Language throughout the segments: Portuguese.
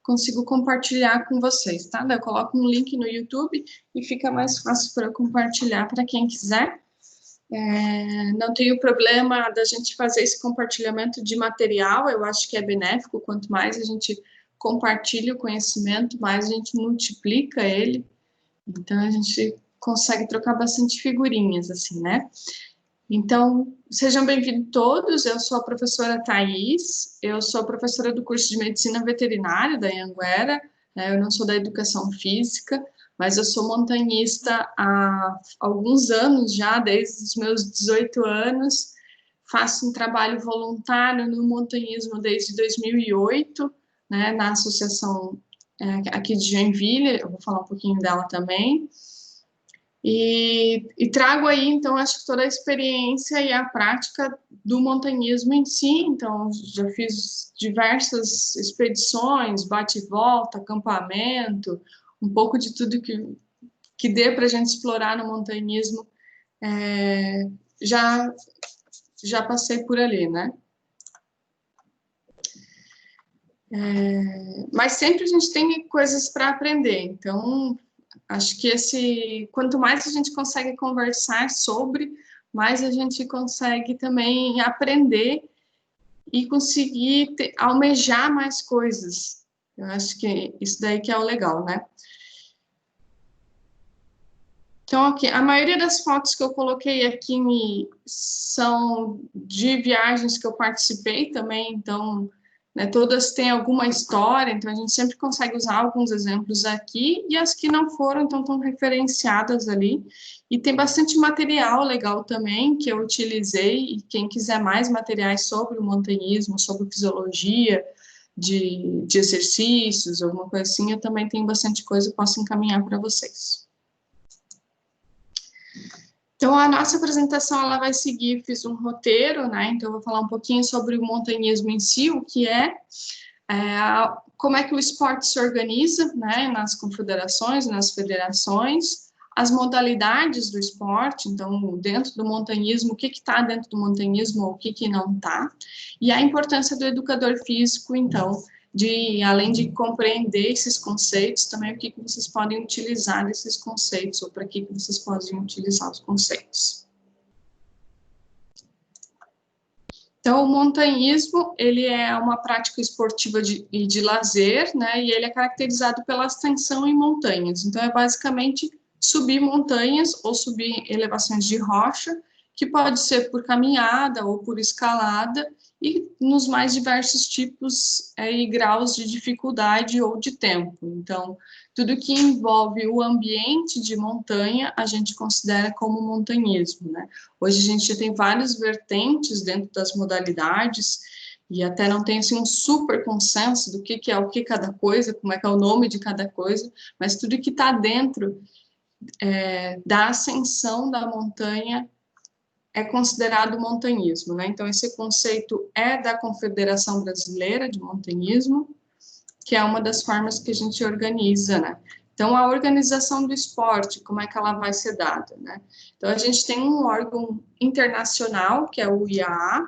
consigo compartilhar com vocês, tá? Eu coloco um link no YouTube e fica mais fácil para compartilhar para quem quiser. Não tenho problema da gente fazer esse compartilhamento de material, eu acho que é benéfico, quanto mais a gente compartilha o conhecimento, mais a gente multiplica ele, então a gente consegue trocar bastante figurinhas, assim, né? Então, sejam bem-vindos todos, eu sou a professora Thais, eu sou professora do curso de Medicina Veterinária da Anhanguera, eu não sou da Educação Física, mas eu sou montanhista há alguns anos já, desde os meus 18 anos, faço um trabalho voluntário no montanhismo desde 2008, né, na associação aqui de Joinville, eu vou falar um pouquinho dela também, e trago aí, então, acho que toda a experiência e a prática do montanhismo em si, então, já fiz diversas expedições, bate e volta, acampamento, um pouco de tudo que dê para a gente explorar no montanhismo, já passei por ali, né? Mas sempre a gente tem coisas para aprender, então acho que quanto mais a gente consegue conversar sobre, mais a gente consegue também aprender e conseguir almejar mais coisas. Eu acho que isso daí que é o legal, né? Então, aqui, a maioria das fotos que eu coloquei aqui são de viagens que eu participei também, então, né, todas têm alguma história, então a gente sempre consegue usar alguns exemplos aqui, e as que não foram, então, estão referenciadas ali. E tem bastante material legal também que eu utilizei, e quem quiser mais materiais sobre o montanhismo, sobre fisiologia, de exercícios, alguma coisa assim, eu também tenho bastante coisa, posso encaminhar para vocês. Então, a nossa apresentação, ela vai seguir, fiz um roteiro, né, então eu vou falar um pouquinho sobre o montanhismo em si, o que como é que o esporte se organiza, né, nas confederações, nas federações, as modalidades do esporte, então, dentro do montanhismo, o que está dentro do montanhismo, o que não está, e a importância do educador físico, então, além de compreender esses conceitos, também o que vocês podem utilizar desses conceitos, ou para que vocês podem utilizar os conceitos. Então, o montanhismo, ele é uma prática esportiva e de lazer, né, e ele é caracterizado pela ascensão em montanhas. Então, é basicamente subir montanhas ou subir elevações de rocha, que pode ser por caminhada ou por escalada, e nos mais diversos tipos e graus de dificuldade ou de tempo. Então, tudo que envolve o ambiente de montanha, a gente considera como montanhismo, né? Hoje a gente já tem várias vertentes dentro das modalidades, e até não tem assim, um super consenso do que é o que cada coisa, como é que é o nome de cada coisa, mas tudo que está dentro da ascensão da montanha é considerado montanhismo, né? Então, esse conceito é da Confederação Brasileira de Montanhismo, que é uma das formas que a gente organiza, né? Então, a organização do esporte, como é que ela vai ser dada, né? Então, a gente tem um órgão internacional, que é o IAA,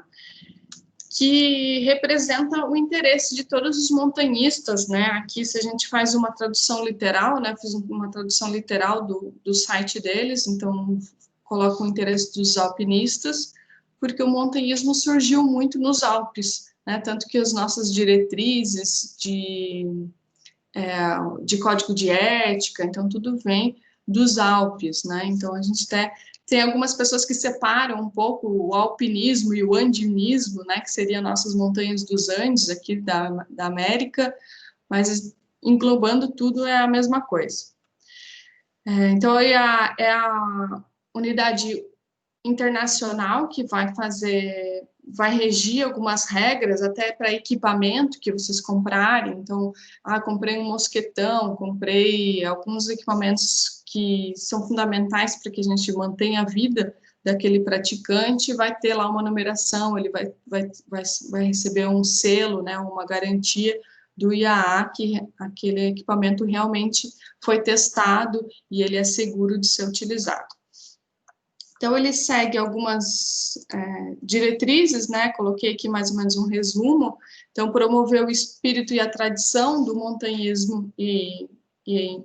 que representa o interesse de todos os montanhistas, né? Aqui, se a gente faz uma tradução literal, né? Fiz uma tradução literal do site deles, então coloca o interesse dos alpinistas, porque o montanhismo surgiu muito nos Alpes, né? Tanto que as nossas diretrizes de código de ética, então tudo vem dos Alpes, né? Então a gente tem algumas pessoas que separam um pouco o alpinismo e o andinismo, né? Que seriam nossas montanhas dos Andes aqui da América, mas englobando tudo é a mesma coisa. Então é a unidade internacional que vai regir algumas regras até para equipamento que vocês comprarem. Então, comprei um mosquetão, comprei alguns equipamentos que são fundamentais para que a gente mantenha a vida daquele praticante, vai ter lá uma numeração, ele vai receber um selo, né, uma garantia do IAA que aquele equipamento realmente foi testado e ele é seguro de ser utilizado. Então, ele segue algumas diretrizes, né? Coloquei aqui mais ou menos um resumo. Então, promover o espírito e a tradição do montanhismo e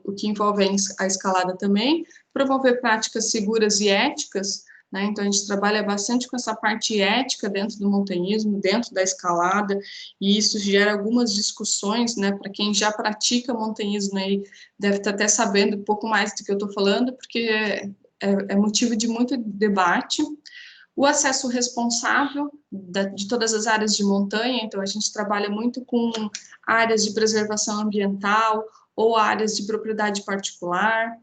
o que envolve a escalada também, promover práticas seguras e éticas, né? Então, a gente trabalha bastante com essa parte ética dentro do montanhismo, dentro da escalada, e isso gera algumas discussões, né? Para quem já pratica montanhismo aí, deve estar até sabendo um pouco mais do que eu estou falando, porque é motivo de muito debate. O acesso responsável de todas as áreas de montanha, então a gente trabalha muito com áreas de preservação ambiental ou áreas de propriedade particular,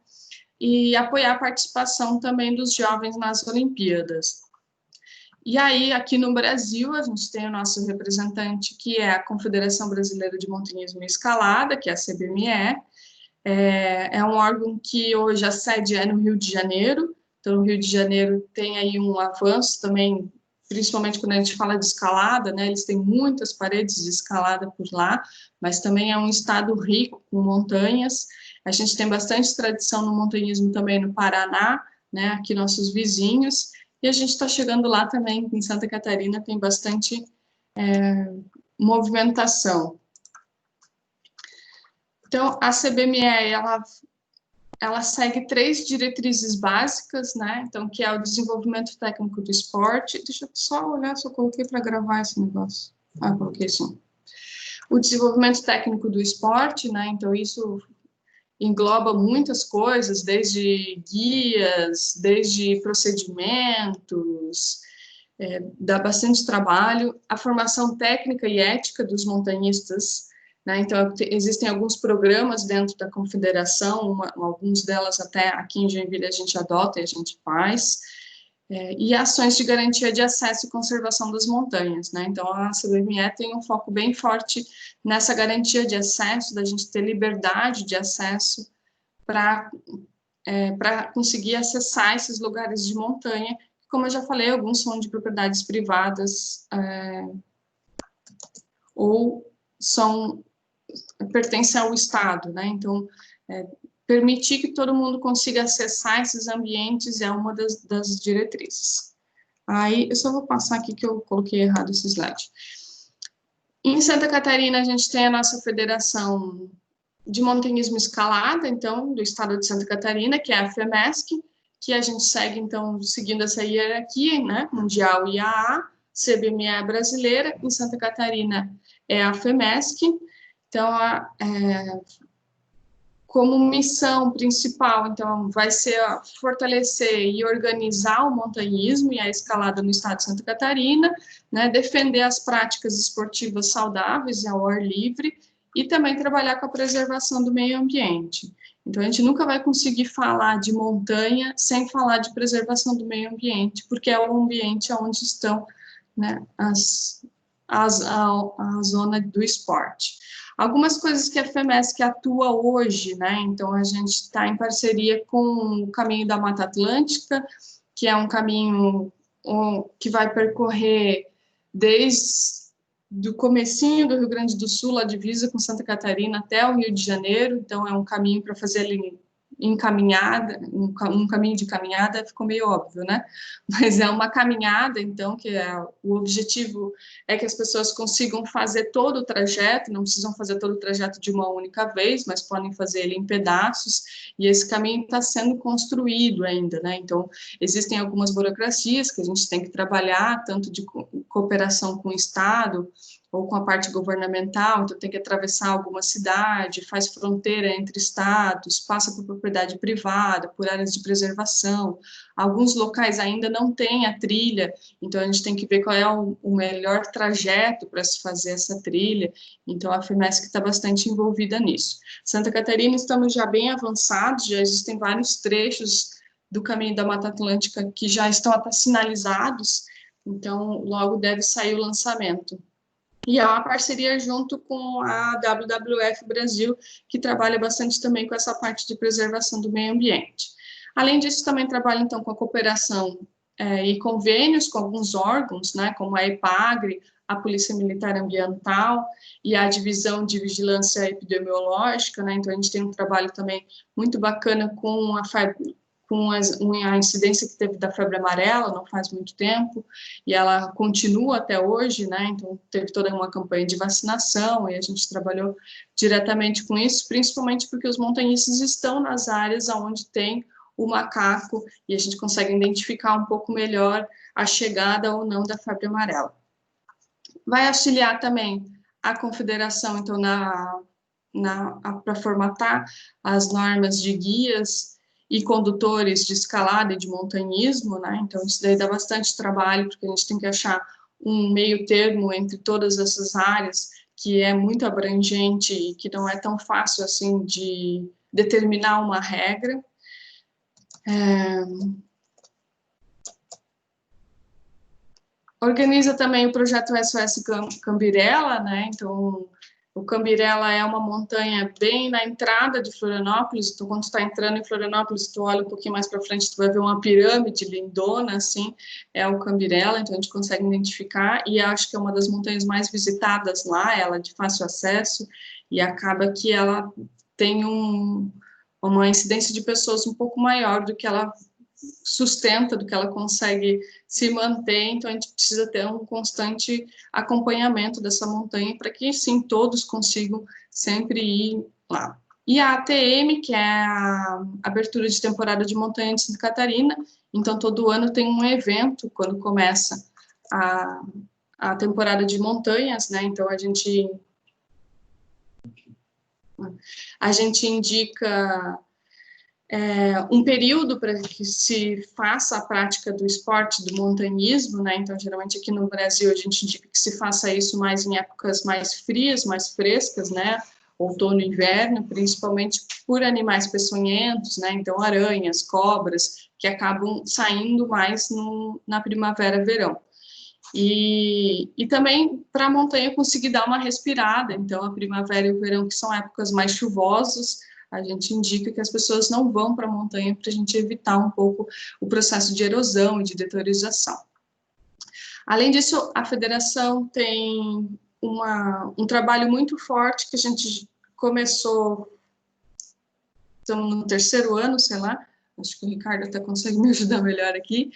e apoiar a participação também dos jovens nas Olimpíadas. E aí, aqui no Brasil, a gente tem o nosso representante, que é a Confederação Brasileira de Montanhismo e Escalada, que é a CBME, é um órgão que hoje a sede é no Rio de Janeiro, então o Rio de Janeiro tem aí um avanço também, principalmente quando a gente fala de escalada, né, eles têm muitas paredes de escalada por lá, mas também é um estado rico com montanhas, a gente tem bastante tradição no montanhismo também no Paraná, né, aqui nossos vizinhos, e a gente está chegando lá também, em Santa Catarina tem bastante movimentação. Então, a CBME, ela segue 3 diretrizes básicas, né? Então, que é o desenvolvimento técnico do esporte. Deixa eu só olhar se eu coloquei para gravar esse negócio. Ah, coloquei sim. O desenvolvimento técnico do esporte, né? Então, isso engloba muitas coisas, desde guias, desde procedimentos, dá bastante trabalho. A formação técnica e ética dos montanhistas, né? Então, existem alguns programas dentro da confederação, alguns delas até aqui em Joinville a gente adota e a gente faz, e ações de garantia de acesso e conservação das montanhas, né? Então, a CBME tem um foco bem forte nessa garantia de acesso, da gente ter liberdade de acesso para conseguir acessar esses lugares de montanha. Como eu já falei, alguns são de propriedades privadas ou pertencem ao Estado, né? Então, permitir que todo mundo consiga acessar esses ambientes é uma das diretrizes. Aí, eu só vou passar aqui que eu coloquei errado esse slide. Em Santa Catarina, a gente tem a nossa Federação de Montanhismo Escalada, então, do Estado de Santa Catarina, que é a FEMESC, que a gente segue, então, seguindo essa hierarquia, né, mundial IAA, CBME brasileira, em Santa Catarina é a FEMESC, então, como missão principal, então, vai ser fortalecer e organizar o montanhismo e a escalada no estado de Santa Catarina, né, defender as práticas esportivas saudáveis ao ar livre e também trabalhar com a preservação do meio ambiente. Então, a gente nunca vai conseguir falar de montanha sem falar de preservação do meio ambiente, porque é o ambiente onde estão, né, a zona do esporte. Algumas coisas que a FEMESC atua hoje, né? Então, a gente está em parceria com o Caminho da Mata Atlântica, que é um caminho que vai percorrer desde o comecinho do Rio Grande do Sul, a divisa com Santa Catarina, até o Rio de Janeiro. Então, é um caminho para fazer ali encaminhada, um caminho de caminhada, ficou meio óbvio, né? Mas é uma caminhada, então, que o objetivo é que as pessoas consigam fazer todo o trajeto, não precisam fazer todo o trajeto de uma única vez, mas podem fazer ele em pedaços, e esse caminho está sendo construído ainda, né? Então, existem algumas burocracias que a gente tem que trabalhar, tanto de cooperação com o Estado, ou com a parte governamental, então tem que atravessar alguma cidade, faz fronteira entre estados, passa por propriedade privada, por áreas de preservação. Alguns locais ainda não têm a trilha, então a gente tem que ver qual é o melhor trajeto para se fazer essa trilha, então a FEMESC está bastante envolvida nisso. Santa Catarina, estamos já bem avançados, já existem vários trechos do Caminho da Mata Atlântica que já estão até sinalizados, então logo deve sair o lançamento. E há uma parceria junto com a WWF Brasil, que trabalha bastante também com essa parte de preservação do meio ambiente. Além disso, também trabalha, então, com a cooperação e convênios com alguns órgãos, né, como a EPAGRE, a Polícia Militar Ambiental e a Divisão de Vigilância Epidemiológica, né, então a gente tem um trabalho também muito bacana com com a incidência que teve da febre amarela, não faz muito tempo, e ela continua até hoje, né? Então, teve toda uma campanha de vacinação, e a gente trabalhou diretamente com isso, principalmente porque os montanhistas estão nas áreas onde tem o macaco, e a gente consegue identificar um pouco melhor a chegada ou não da febre amarela. Vai auxiliar também a confederação, então, para formatar as normas de guias e condutores de escalada e de montanhismo, né? Então, isso daí dá bastante trabalho, porque a gente tem que achar um meio termo entre todas essas áreas, que é muito abrangente e que não é tão fácil, assim, de determinar uma regra. Organiza também o projeto SOS Cambirela, né? Então, o Cambirela é uma montanha bem na entrada de Florianópolis. Então, quando tu está entrando em Florianópolis, tu olha um pouquinho mais para frente, tu vai ver uma pirâmide lindona, assim, é o Cambirela. Então, a gente consegue identificar, e acho que é uma das montanhas mais visitadas lá, ela é de fácil acesso, e acaba que ela tem uma incidência de pessoas um pouco maior do que ela sustenta, do que ela consegue se manter, então a gente precisa ter um constante acompanhamento dessa montanha para que, sim, todos consigam sempre ir lá. E a ATM, que é a abertura de temporada de montanha de Santa Catarina, então todo ano tem um evento quando começa a temporada de montanhas, né, então a gente indica um período para que se faça a prática do esporte, do montanhismo, né? Então, geralmente aqui no Brasil a gente indica que se faça isso mais em épocas mais frias, mais frescas, né? Outono e inverno, principalmente por animais peçonhentos, né? Então, aranhas, cobras, que acabam saindo mais na primavera, verão. E também para a montanha conseguir dar uma respirada. Então, a primavera e o verão, que são épocas mais chuvosas, a gente indica que as pessoas não vão para a montanha para a gente evitar um pouco o processo de erosão e de deteriorização. Além disso, a federação tem um trabalho muito forte que a gente começou, estamos no 3º ano, sei lá, acho que o Ricardo até consegue me ajudar melhor aqui,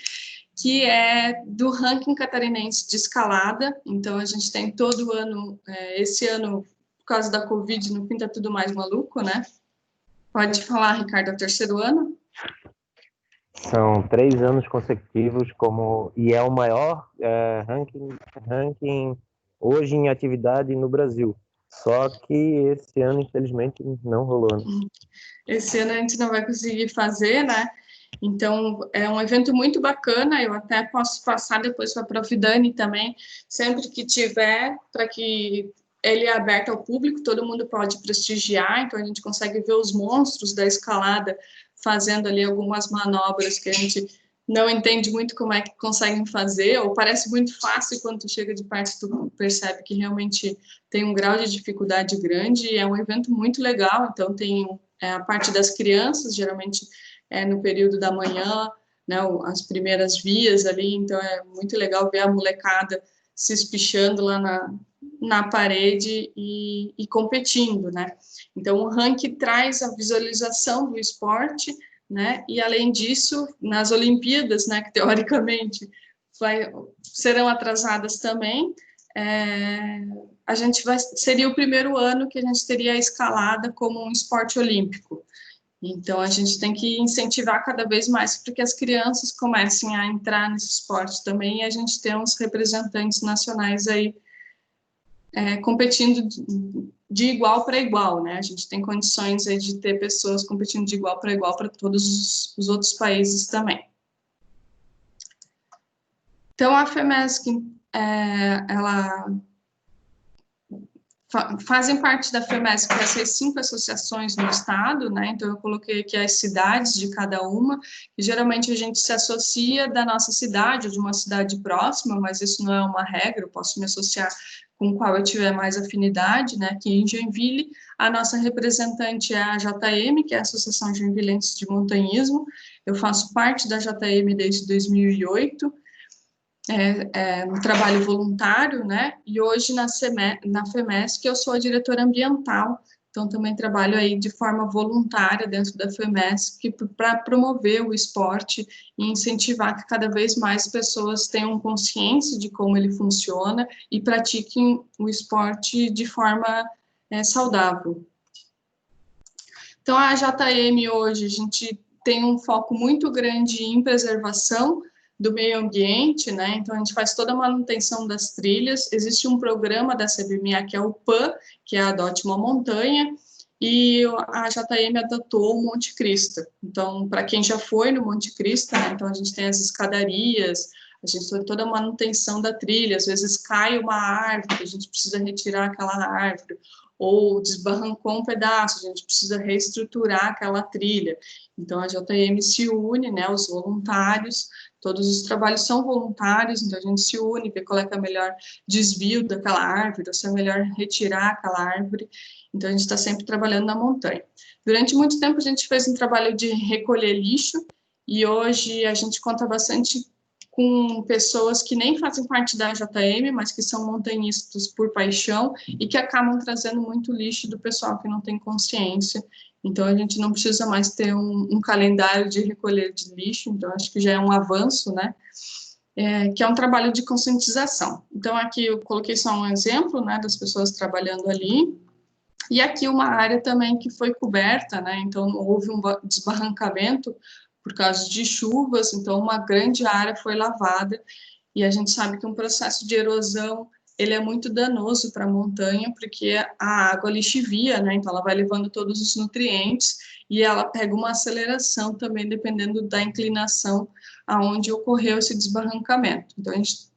que é do ranking catarinense de escalada. Então, a gente tem todo ano, esse ano, por causa da Covid, no fim está tudo mais maluco, né? Pode falar, Ricardo, é o 3º ano? São 3 anos consecutivos, e é o maior ranking hoje em atividade no Brasil. Só que esse ano, infelizmente, não rolou. Né? Esse ano a gente não vai conseguir fazer, né? Então, é um evento muito bacana, eu até posso passar depois para a Prof. Dani também, sempre que tiver, para que ele é aberto ao público, todo mundo pode prestigiar, então a gente consegue ver os monstros da escalada fazendo ali algumas manobras que a gente não entende muito como é que conseguem fazer, ou parece muito fácil, quando tu chega de perto tu percebe que realmente tem um grau de dificuldade grande, e é um evento muito legal, então tem a parte das crianças, geralmente no período da manhã, né, as primeiras vias ali, então é muito legal ver a molecada se espichando lá na parede e competindo, né? Então, o ranking traz a visualização do esporte, né? E, além disso, nas Olimpíadas, né, que teoricamente serão atrasadas também, a gente seria o primeiro ano que a gente teria a escalada como um esporte olímpico. Então, a gente tem que incentivar cada vez mais para que as crianças comecem a entrar nesse esporte também, e a gente tem uns representantes nacionais aí competindo de igual para igual, né? A gente tem condições aí de ter pessoas competindo de igual para todos os outros países também. Então, a FEMESC, ela fazem parte da FEMESC essas 5 associações no estado, né? Então, eu coloquei aqui as cidades de cada uma, e geralmente a gente se associa da nossa cidade ou de uma cidade próxima, mas isso não é uma regra, eu posso me associar com o qual eu tiver mais afinidade, né? Aqui em Joinville, a nossa representante é a JM, que é a Associação Joinvilense de Montanhismo. Eu faço parte da JM desde 2008, no trabalho voluntário, né? E hoje na FEMESC eu sou a diretora ambiental, então também trabalho aí de forma voluntária dentro da FEMESC para promover o esporte e incentivar que cada vez mais pessoas tenham consciência de como ele funciona e pratiquem o esporte de forma saudável. Então, a JM hoje, a gente tem um foco muito grande em preservação do meio ambiente, né? Então, a gente faz toda a manutenção das trilhas. Existe um programa da CBMA, que é o PAN, que é Adote uma Montanha, e a JM adotou o Monte Cristo. Então, para quem já foi no Monte Cristo, né? Então a gente tem as escadarias, a gente tem toda a manutenção da trilha, às vezes cai uma árvore, a gente precisa retirar aquela árvore, ou desbarrancou um pedaço, a gente precisa reestruturar aquela trilha. Então, a JM se une, né, os voluntários, todos os trabalhos são voluntários, então a gente se une, vê qual é o melhor desvio daquela árvore, ou se é melhor retirar aquela árvore. Então, a gente está sempre trabalhando na montanha. Durante muito tempo, a gente fez um trabalho de recolher lixo, e hoje a gente conta bastante com pessoas que nem fazem parte da JM, mas que são montanhistas por paixão e que acabam trazendo muito lixo do pessoal que não tem consciência. Então, a gente não precisa mais ter um calendário de recolher de lixo, então acho que já é um avanço, né? Que é um trabalho de conscientização. Então, aqui eu coloquei só um exemplo, né, das pessoas trabalhando ali, e aqui uma área também que foi coberta, né, então houve um desbarrancamento por causa de chuvas, então uma grande área foi lavada, e a gente sabe que um processo de erosão, ele é muito danoso para a montanha, porque a água lixivia, né, então ela vai levando todos os nutrientes, e ela pega uma aceleração também, dependendo da inclinação aonde ocorreu esse desbarrancamento. Então, a gente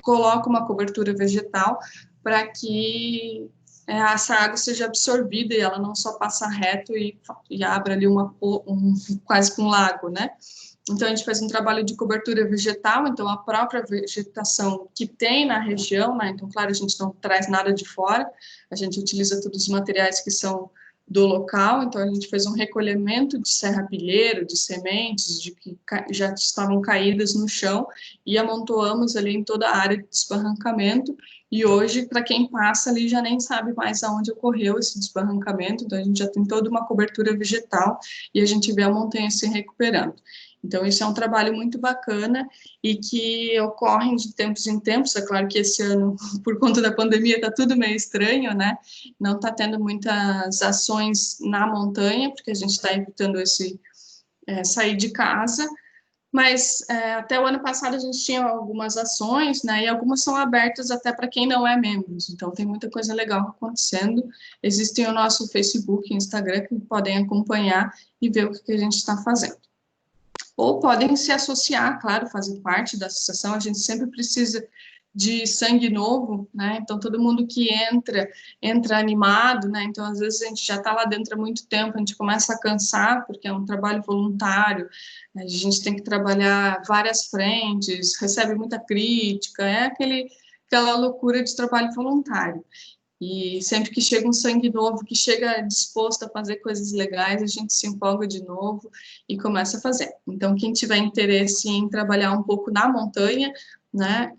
coloca uma cobertura vegetal para que essa água seja absorvida e ela não só passa reto e abre ali quase que um lago, né? Então, a gente faz um trabalho de cobertura vegetal, então a própria vegetação que tem na região, né? Então, claro, a gente não traz nada de fora, a gente utiliza todos os materiais que são do local, então a gente fez um recolhimento de serrapilheiro, de sementes, de que já estavam caídas no chão, e amontoamos ali em toda a área de desbarrancamento, e hoje, para quem passa ali, já nem sabe mais aonde ocorreu esse desbarrancamento, então a gente já tem toda uma cobertura vegetal, e a gente vê a montanha se recuperando. Então, isso é um trabalho muito bacana e que ocorre de tempos em tempos. É claro que esse ano, por conta da pandemia, está tudo meio estranho, né? Não está tendo muitas ações na montanha, porque a gente está evitando sair de casa. Mas até o ano passado a gente tinha algumas ações, né? E algumas são abertas até para quem não é membro. Então, tem muita coisa legal acontecendo. Existem o nosso Facebook e Instagram que podem acompanhar e ver o que a gente está fazendo. Ou podem se associar, claro, fazer parte da associação, a gente sempre precisa de sangue novo, né, então todo mundo que entra animado, né, então às vezes a gente já está lá dentro há muito tempo, a gente começa a cansar, porque é um trabalho voluntário, a gente tem que trabalhar várias frentes, recebe muita crítica, aquela loucura de trabalho voluntário. E sempre que chega um sangue novo, que chega disposto a fazer coisas legais, a gente se empolga de novo e começa a fazer. Então, quem tiver interesse em trabalhar um pouco na montanha, né,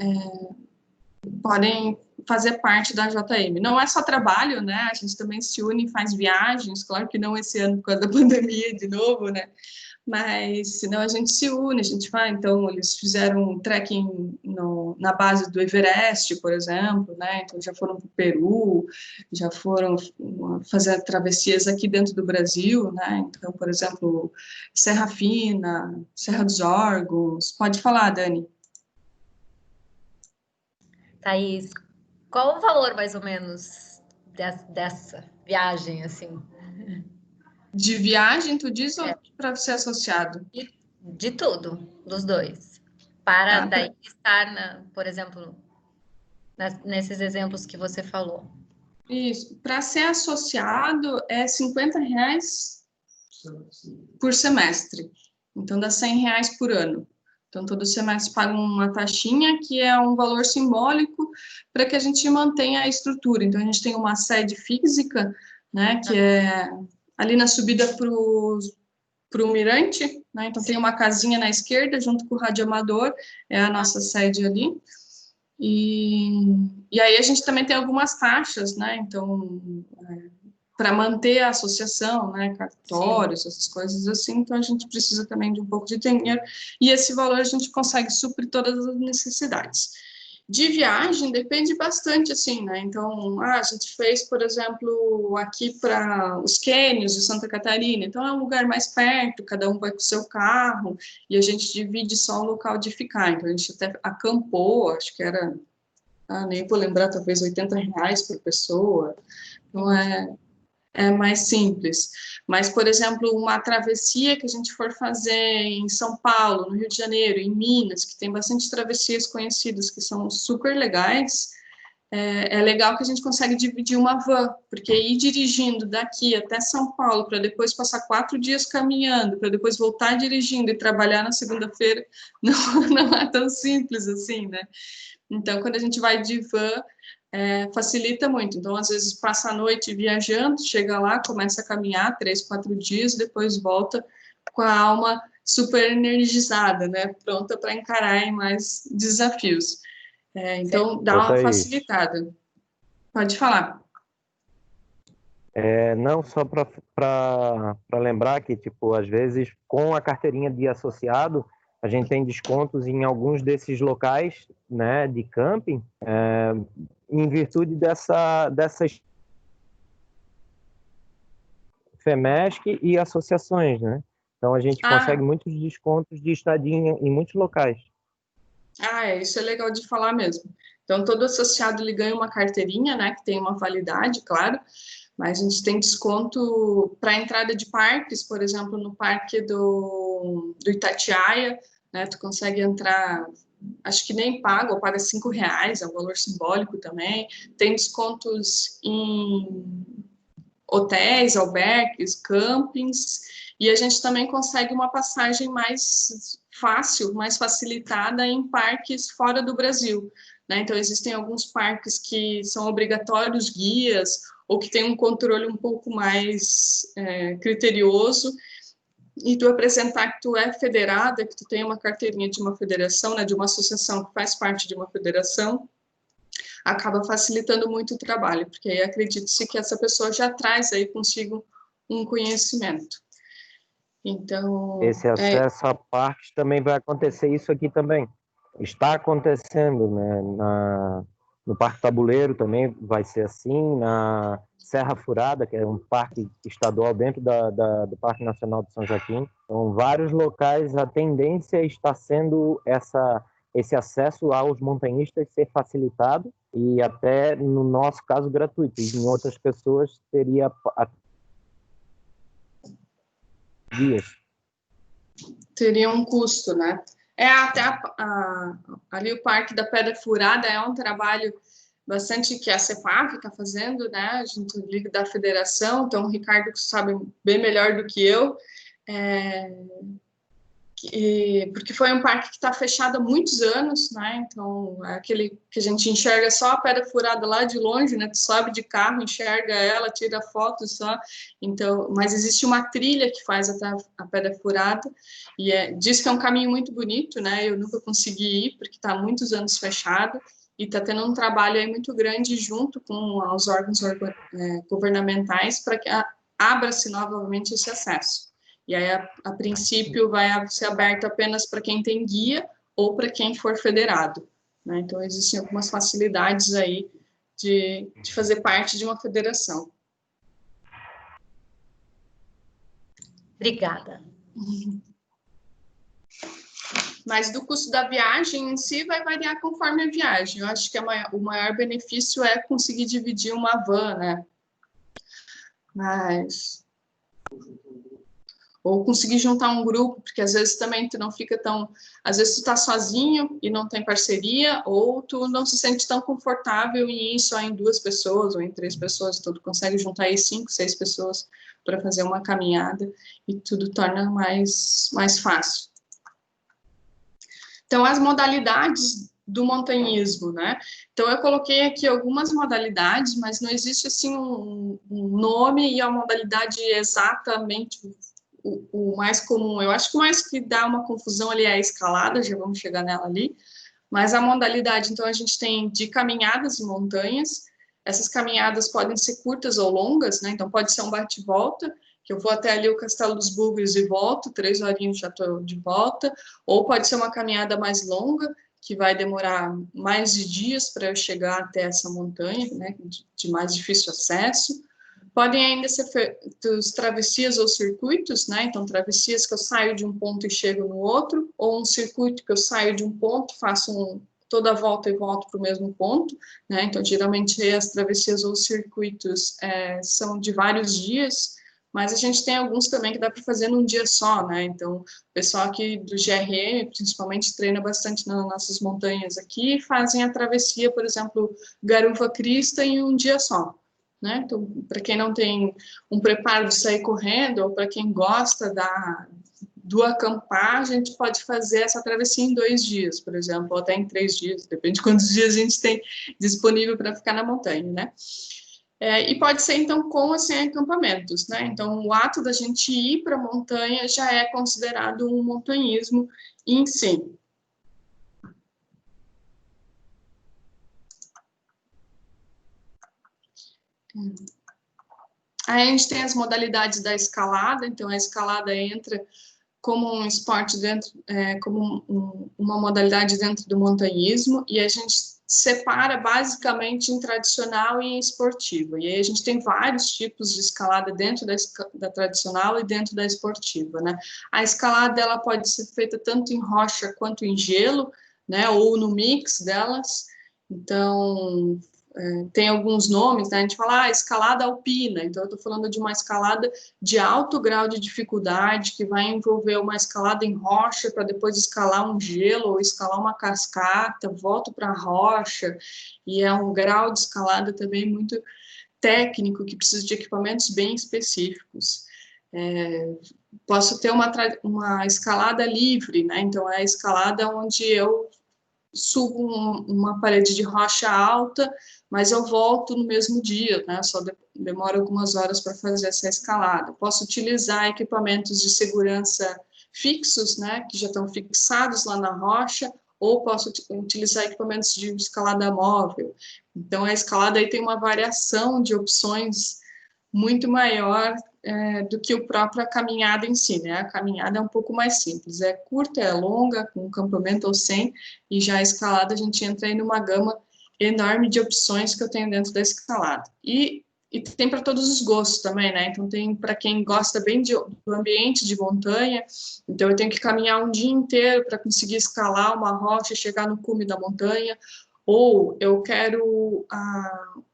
podem fazer parte da JM. Não é só trabalho, né, a gente também se une e faz viagens, claro que não esse ano por causa da pandemia de novo, né, mas senão a gente se une, a gente vai, então eles fizeram um trekking na base do Everest, por exemplo, né, então já foram para o Peru, já foram fazer travessias aqui dentro do Brasil, né, então, por exemplo, Serra Fina, Serra dos Órgãos, pode falar, Dani. Thaís, qual o valor, mais ou menos, dessa viagem, assim? De viagem, tu diz, ou para ser associado? De tudo, dos dois. Para daí estar, por exemplo, nesses exemplos que você falou. Isso. Para ser associado é R$50 por semestre. Então, dá R$100 por ano. Então, todo semestre paga uma taxinha, que é um valor simbólico para que a gente mantenha a estrutura. Então, a gente tem uma sede física, né, que é ali na subida para o Mirante, né, então tem uma casinha na esquerda, junto com o radioamador, é a nossa sede ali. E aí a gente também tem algumas taxas, né, então para manter a associação, né, cartórios, essas coisas assim, então a gente precisa também de um pouco de dinheiro, e esse valor a gente consegue suprir todas as necessidades. De viagem, depende bastante, assim, né, então, a gente fez, por exemplo, aqui para os cânions de Santa Catarina, então é um lugar mais perto, cada um vai com o seu carro, e a gente divide só o local de ficar, então a gente até acampou, acho que era, nem vou lembrar, talvez R$ 80 por pessoa, então é mais simples. Mas, por exemplo, uma travessia que a gente for fazer em São Paulo, no Rio de Janeiro, em Minas, que tem bastante travessias conhecidas que são super legais, é legal que a gente consegue dividir uma van, porque ir dirigindo daqui até São Paulo, para depois passar 4 dias caminhando, para depois voltar dirigindo e trabalhar na segunda-feira, não é tão simples assim, né? Então, quando a gente vai de van, facilita muito. Então, às vezes, passa a noite viajando, chega lá, começa a caminhar 3, 4 dias, depois volta com a alma super energizada, né? Pronta para encarar mais desafios. Então, dá uma facilitada. Pode falar. Não, só para lembrar que, tipo, às vezes, com a carteirinha de associado, a gente tem descontos em alguns desses locais, né, de camping, em virtude dessas FEMESC e associações, né? Então, a gente consegue muitos descontos de estadia em muitos locais. Isso é legal de falar mesmo. Então, todo associado ele ganha uma carteirinha, né, que tem uma validade, claro, mas a gente tem desconto para entrada de parques, por exemplo, no parque do Itatiaia, né, tu consegue entrar, acho que nem paga, ou paga R$ 5, é um valor simbólico também. Tem descontos em hotéis, albergues, campings, e a gente também consegue uma passagem mais fácil, mais facilitada em parques fora do Brasil, né? Então, existem alguns parques que são obrigatórios guias, ou que tem um controle um pouco mais criterioso, e tu apresentar que tu é federada, que tu tem uma carteirinha de uma federação, né, de uma associação que faz parte de uma federação, acaba facilitando muito o trabalho, porque aí acredite-se que essa pessoa já traz aí consigo um conhecimento. Então, esse acesso a parques também vai acontecer isso aqui também. Está acontecendo, né? No Parque Tabuleiro também vai ser assim, na Serra Furada, que é um parque estadual dentro do Parque Nacional de São Joaquim. Então, vários locais, a tendência está sendo esse acesso aos montanhistas ser facilitado e até, no nosso caso, gratuito. E em outras pessoas, teria dias. Teria um custo, né? Até ali o Parque da Pedra Furada é um trabalho bastante que a CEPAV está fazendo, né? A gente liga da federação, então o Ricardo sabe bem melhor do que eu, porque foi um parque que está fechado há muitos anos, né? Então, é aquele que a gente enxerga só a pedra furada lá de longe, né? Tu sobe de carro, enxerga ela, tira foto só. Então, mas existe uma trilha que faz até a pedra furada, e diz que é um caminho muito bonito, né? Eu nunca consegui ir, porque está há muitos anos fechado, e está tendo um trabalho aí muito grande junto com os órgãos governamentais para que abra-se novamente esse acesso. E aí, a princípio, vai ser aberto apenas para quem tem guia ou para quem for federado, né? Então, existem algumas facilidades aí de fazer parte de uma federação. Obrigada. Mas do custo da viagem em si vai variar conforme a viagem. Eu acho que o maior benefício é conseguir dividir uma van, né? Ou conseguir juntar um grupo, porque às vezes também tu não fica tão... Às vezes tu tá sozinho e não tem parceria, ou tu não se sente tão confortável em ir só em 2 pessoas ou em 3 pessoas, então tu consegue juntar aí 5, 6 pessoas para fazer uma caminhada e tudo torna mais fácil. Então, as modalidades do montanhismo, né? Então, eu coloquei aqui algumas modalidades, mas não existe, assim, um nome e a modalidade exatamente... O mais comum, eu acho que o mais que dá uma confusão ali é a escalada, já vamos chegar nela ali, mas a modalidade, então, a gente tem de caminhadas e montanhas, Essas caminhadas podem ser curtas ou longas, né? Então, pode ser um bate-volta, que eu vou até ali o Castelo dos Bugres e volto, 3 horinhas já estou de volta, ou pode ser uma caminhada mais longa, que vai demorar mais de dias para eu chegar até essa montanha, né, de mais difícil acesso. Podem ainda ser feitos travessias ou circuitos, né, então travessias que eu saio de um ponto e chego no outro, ou um circuito que eu saio de um ponto, faço toda a volta e volto para o mesmo ponto, né, então geralmente as travessias ou circuitos são de vários dias, mas a gente tem alguns também que dá para fazer num dia só, né? Então, o pessoal aqui do GRM, principalmente, treina bastante nas nossas montanhas aqui, e fazem a travessia, por exemplo, Garuva Krista em um dia só, né? Então, para quem não tem um preparo de sair correndo, ou para quem gosta do acampar, a gente pode fazer essa travessia em 2 dias, por exemplo, ou até em 3 dias, depende de quantos dias a gente tem disponível para ficar na montanha, né? E pode ser, então, com ou sem acampamentos, né? Então, o ato da gente ir para a montanha já é considerado um montanhismo em si. Aí a gente tem as modalidades da escalada, então a escalada entra como um esporte dentro, como uma modalidade dentro do montanhismo, e a gente separa basicamente em tradicional e em esportiva. E aí a gente tem vários tipos de escalada dentro da tradicional e dentro da esportiva, né? A escalada, ela pode ser feita tanto em rocha quanto em gelo, né? Ou no mix delas. Então, tem alguns nomes, né? A gente fala, escalada alpina, então eu estou falando de uma escalada de alto grau de dificuldade, que vai envolver uma escalada em rocha, para depois escalar um gelo, ou escalar uma cascata, volto para a rocha, e é um grau de escalada também muito técnico, que precisa de equipamentos bem específicos. Posso ter uma escalada livre, né? Então é a escalada onde eu subo uma parede de rocha alta, mas eu volto no mesmo dia, né? Só demora algumas horas para fazer essa escalada. Posso utilizar equipamentos de segurança fixos, né? Que já estão fixados lá na rocha, ou posso utilizar equipamentos de escalada móvel. Então, a escalada aí tem uma variação de opções muito maior do que a própria caminhada em si, né? A caminhada é um pouco mais simples, é curta, é longa, com acampamento ou sem, e já a escalada a gente entra aí numa gama enorme de opções que eu tenho dentro da escalada. E tem para todos os gostos também, né? Então tem para quem gosta bem do ambiente de montanha, então eu tenho que caminhar um dia inteiro para conseguir escalar uma rocha e chegar no cume da montanha, ou eu quero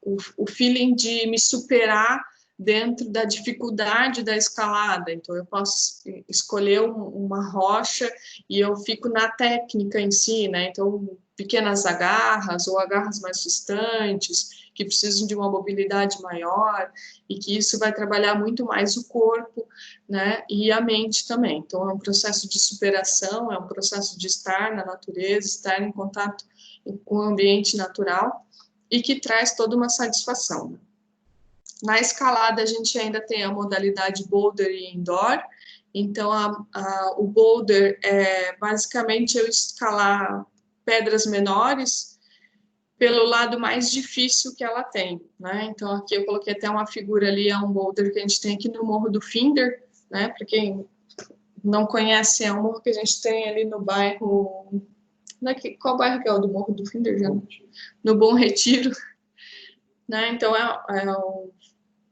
o feeling de me superar dentro da dificuldade da escalada, então eu posso escolher uma rocha e eu fico na técnica em si, né? Então, pequenas agarras ou agarras mais distantes, que precisam de uma mobilidade maior, e que isso vai trabalhar muito mais o corpo, né? E a mente também. Então, é um processo de superação, é um processo de estar na natureza, estar em contato com o ambiente natural, e que traz toda uma satisfação. Na escalada, a gente ainda tem a modalidade boulder e indoor. Então, o boulder é basicamente eu escalar pedras menores pelo lado mais difícil que ela tem, né? Então, aqui eu coloquei até uma figura ali, é um boulder que a gente tem aqui no Morro do Finder, né? Para quem não conhece, é um morro que a gente tem ali no bairro... Qual bairro que é o do Morro do Finder, gente? No Bom Retiro, né? Então,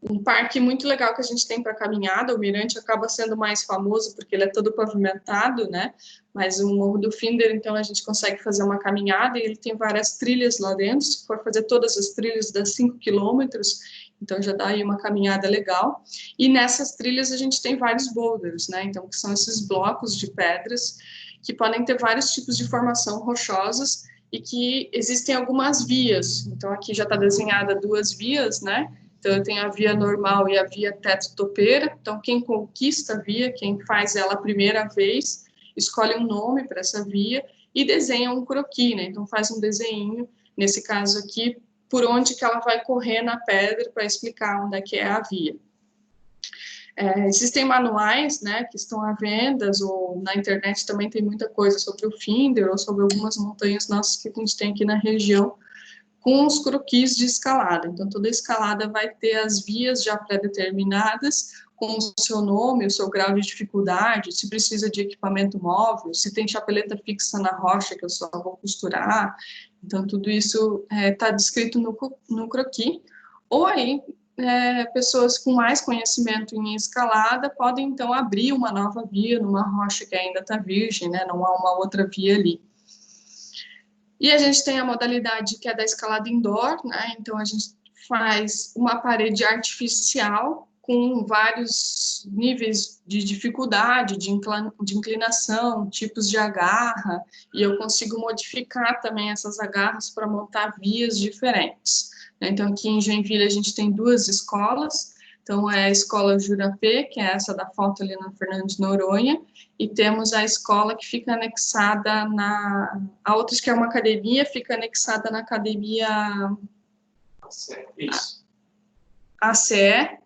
um parque muito legal que a gente tem para caminhada. O Mirante acaba sendo mais famoso porque ele é todo pavimentado, né? Mas o Morro do Finder, então, a gente consegue fazer uma caminhada e ele tem várias trilhas lá dentro. Se for fazer todas as trilhas, dá 5 quilômetros, então já dá aí uma caminhada legal. E nessas trilhas a gente tem vários boulders, né? Então, que são esses blocos de pedras que podem ter vários tipos de formação rochosas e que existem algumas vias. Então, aqui já está desenhada 2 vias, né? Então, eu tenho a via normal e a via teto-topeira. Então, quem conquista a via, quem faz ela a primeira vez, escolhe um nome para essa via e desenha um croquis, né? Então, faz um desenho, nesse caso aqui, por onde que ela vai correr na pedra para explicar onde é que é a via. Existem manuais, né, que estão à venda, ou na internet também tem muita coisa sobre o Finder, ou sobre algumas montanhas nossas que a gente tem aqui na região, com os croquis de escalada. Então, toda escalada vai ter as vias já pré-determinadas, com o seu nome, o seu grau de dificuldade, se precisa de equipamento móvel, se tem chapeleta fixa na rocha, que eu só vou costurar. Então, tudo isso está descrito no croquis. Ou aí, pessoas com mais conhecimento em escalada podem, então, abrir uma nova via numa rocha que ainda está virgem, né? Não há uma outra via ali. E a gente tem a modalidade que é da escalada indoor, né? Então, a gente faz uma parede artificial com vários níveis de dificuldade, de inclinação, tipos de agarra, e eu consigo modificar também essas agarras para montar vias diferentes. Então, aqui em Joinville, a gente tem 2 escolas. Então, é a Escola Jurapê, que é essa da foto ali na Fernando de Noronha, e temos a escola que fica anexada a outra, que é uma academia, fica anexada na academia ACE,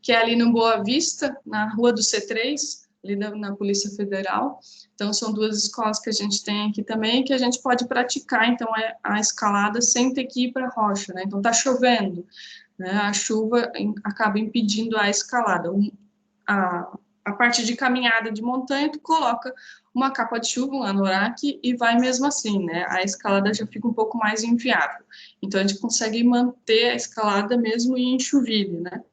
que é ali no Boa Vista, na rua do C3, ali na Polícia Federal. Então, são 2 escolas que a gente tem aqui também, que a gente pode praticar, então, a escalada sem ter que ir para a rocha, né? Então, está chovendo, né? A chuva acaba impedindo a escalada. A parte de caminhada de montanha, tu coloca uma capa de chuva, um anorak, e vai mesmo assim, né? A escalada já fica um pouco mais inviável. Então, a gente consegue manter a escalada mesmo em chuvilho, né?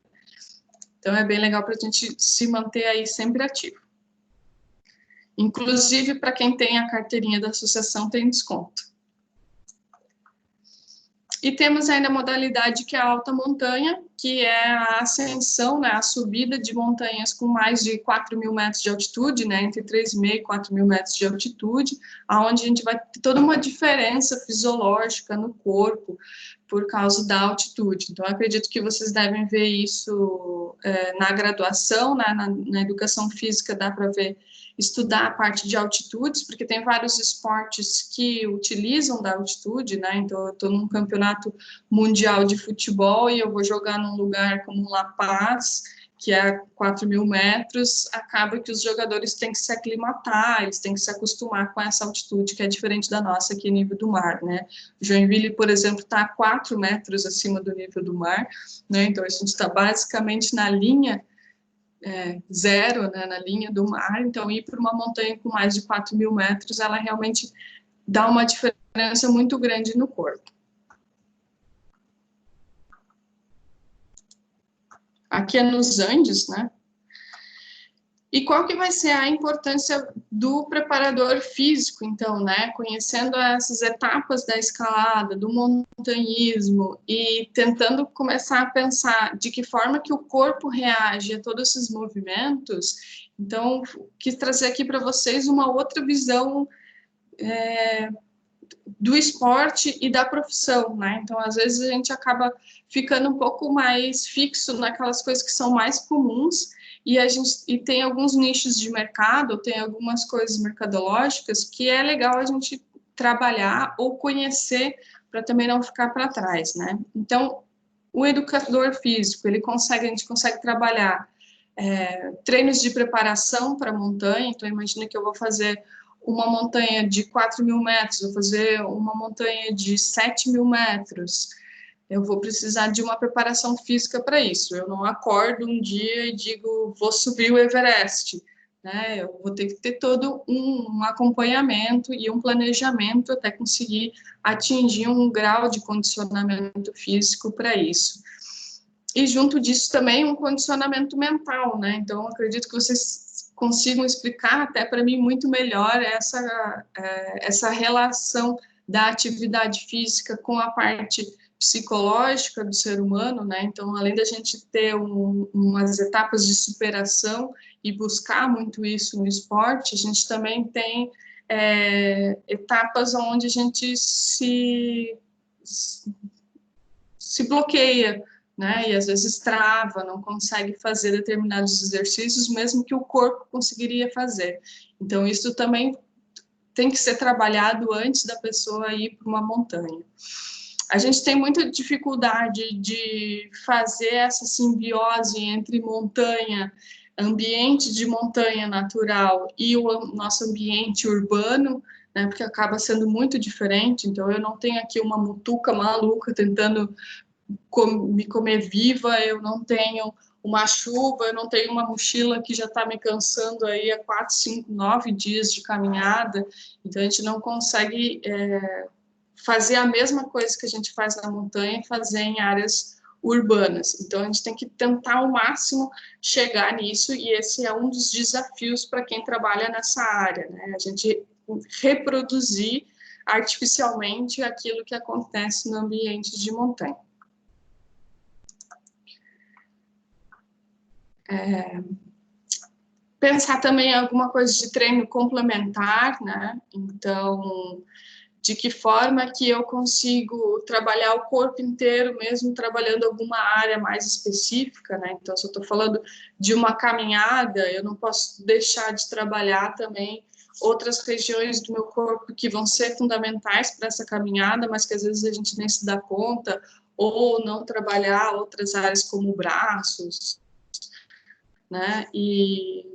Então, é bem legal para a gente se manter aí sempre ativo. Inclusive, para quem tem a carteirinha da associação, tem desconto. E temos ainda a modalidade que é a alta montanha, que é a ascensão, né, a subida de montanhas com mais de 4.000 metros de altitude, né, entre 3.500 e 4.000 metros de altitude, onde a gente vai ter toda uma diferença fisiológica no corpo por causa da altitude. Então, eu acredito que vocês devem ver isso na graduação, né, na educação física, dá para ver, estudar a parte de altitudes, porque tem vários esportes que utilizam da altitude, né? Então, eu estou num campeonato mundial de futebol e eu vou jogar num lugar como La Paz, que é 4.000 metros, acaba que os jogadores têm que se aclimatar, eles têm que se acostumar com essa altitude, que é diferente da nossa aqui, nível do mar, né? Joinville, por exemplo, está a 4 metros acima do nível do mar, né? Então, a gente está basicamente na linha zero, né, na linha do mar. Então, ir para uma montanha com mais de 4.000 metros, ela realmente dá uma diferença muito grande no corpo. Aqui é nos Andes, né? E qual que vai ser a importância do preparador físico, então, né? Conhecendo essas etapas da escalada, do montanhismo e tentando começar a pensar de que forma que o corpo reage a todos esses movimentos. Então, quis trazer aqui para vocês uma outra visão do esporte e da profissão, né? Então, às vezes a gente acaba ficando um pouco mais fixo naquelas coisas que são mais comuns, e tem alguns nichos de mercado, tem algumas coisas mercadológicas que é legal a gente trabalhar ou conhecer para também não ficar para trás, né? Então, o educador físico, a gente consegue trabalhar treinos de preparação para montanha. Então, imagina que eu vou fazer uma montanha de 4.000 metros, vou fazer uma montanha de 7.000 metros, eu vou precisar de uma preparação física para isso. Eu não acordo um dia e digo, vou subir o Everest, né? Eu vou ter que ter todo um acompanhamento e um planejamento até conseguir atingir um grau de condicionamento físico para isso. E junto disso também um condicionamento mental, né? Então, acredito que vocês consigam explicar até para mim muito melhor essa relação da atividade física com a parte psicológica do ser humano, né? Então, além da gente ter umas etapas de superação e buscar muito isso no esporte, a gente também tem etapas onde a gente se bloqueia, né? E às vezes trava, não consegue fazer determinados exercícios, mesmo que o corpo conseguiria fazer. Então, isso também tem que ser trabalhado antes da pessoa ir para uma montanha. A gente tem muita dificuldade de fazer essa simbiose entre montanha, ambiente de montanha natural e o nosso ambiente urbano, né, porque acaba sendo muito diferente. Então, eu não tenho aqui uma mutuca maluca tentando me comer viva, eu não tenho uma chuva, eu não tenho uma mochila que já está me cansando aí há 4, 5, 9 dias de caminhada. Então, a gente não consegue fazer a mesma coisa que a gente faz na montanha e fazer em áreas urbanas. Então, a gente tem que tentar ao máximo chegar nisso, e esse é um dos desafios para quem trabalha nessa área, né? A gente reproduzir artificialmente aquilo que acontece no ambiente de montanha. Pensar também em alguma coisa de treino complementar, né? Então, de que forma que eu consigo trabalhar o corpo inteiro, mesmo trabalhando alguma área mais específica, né? Então, se eu estou falando de uma caminhada, eu não posso deixar de trabalhar também outras regiões do meu corpo que vão ser fundamentais para essa caminhada, mas que às vezes a gente nem se dá conta, ou não trabalhar outras áreas como braços, né? E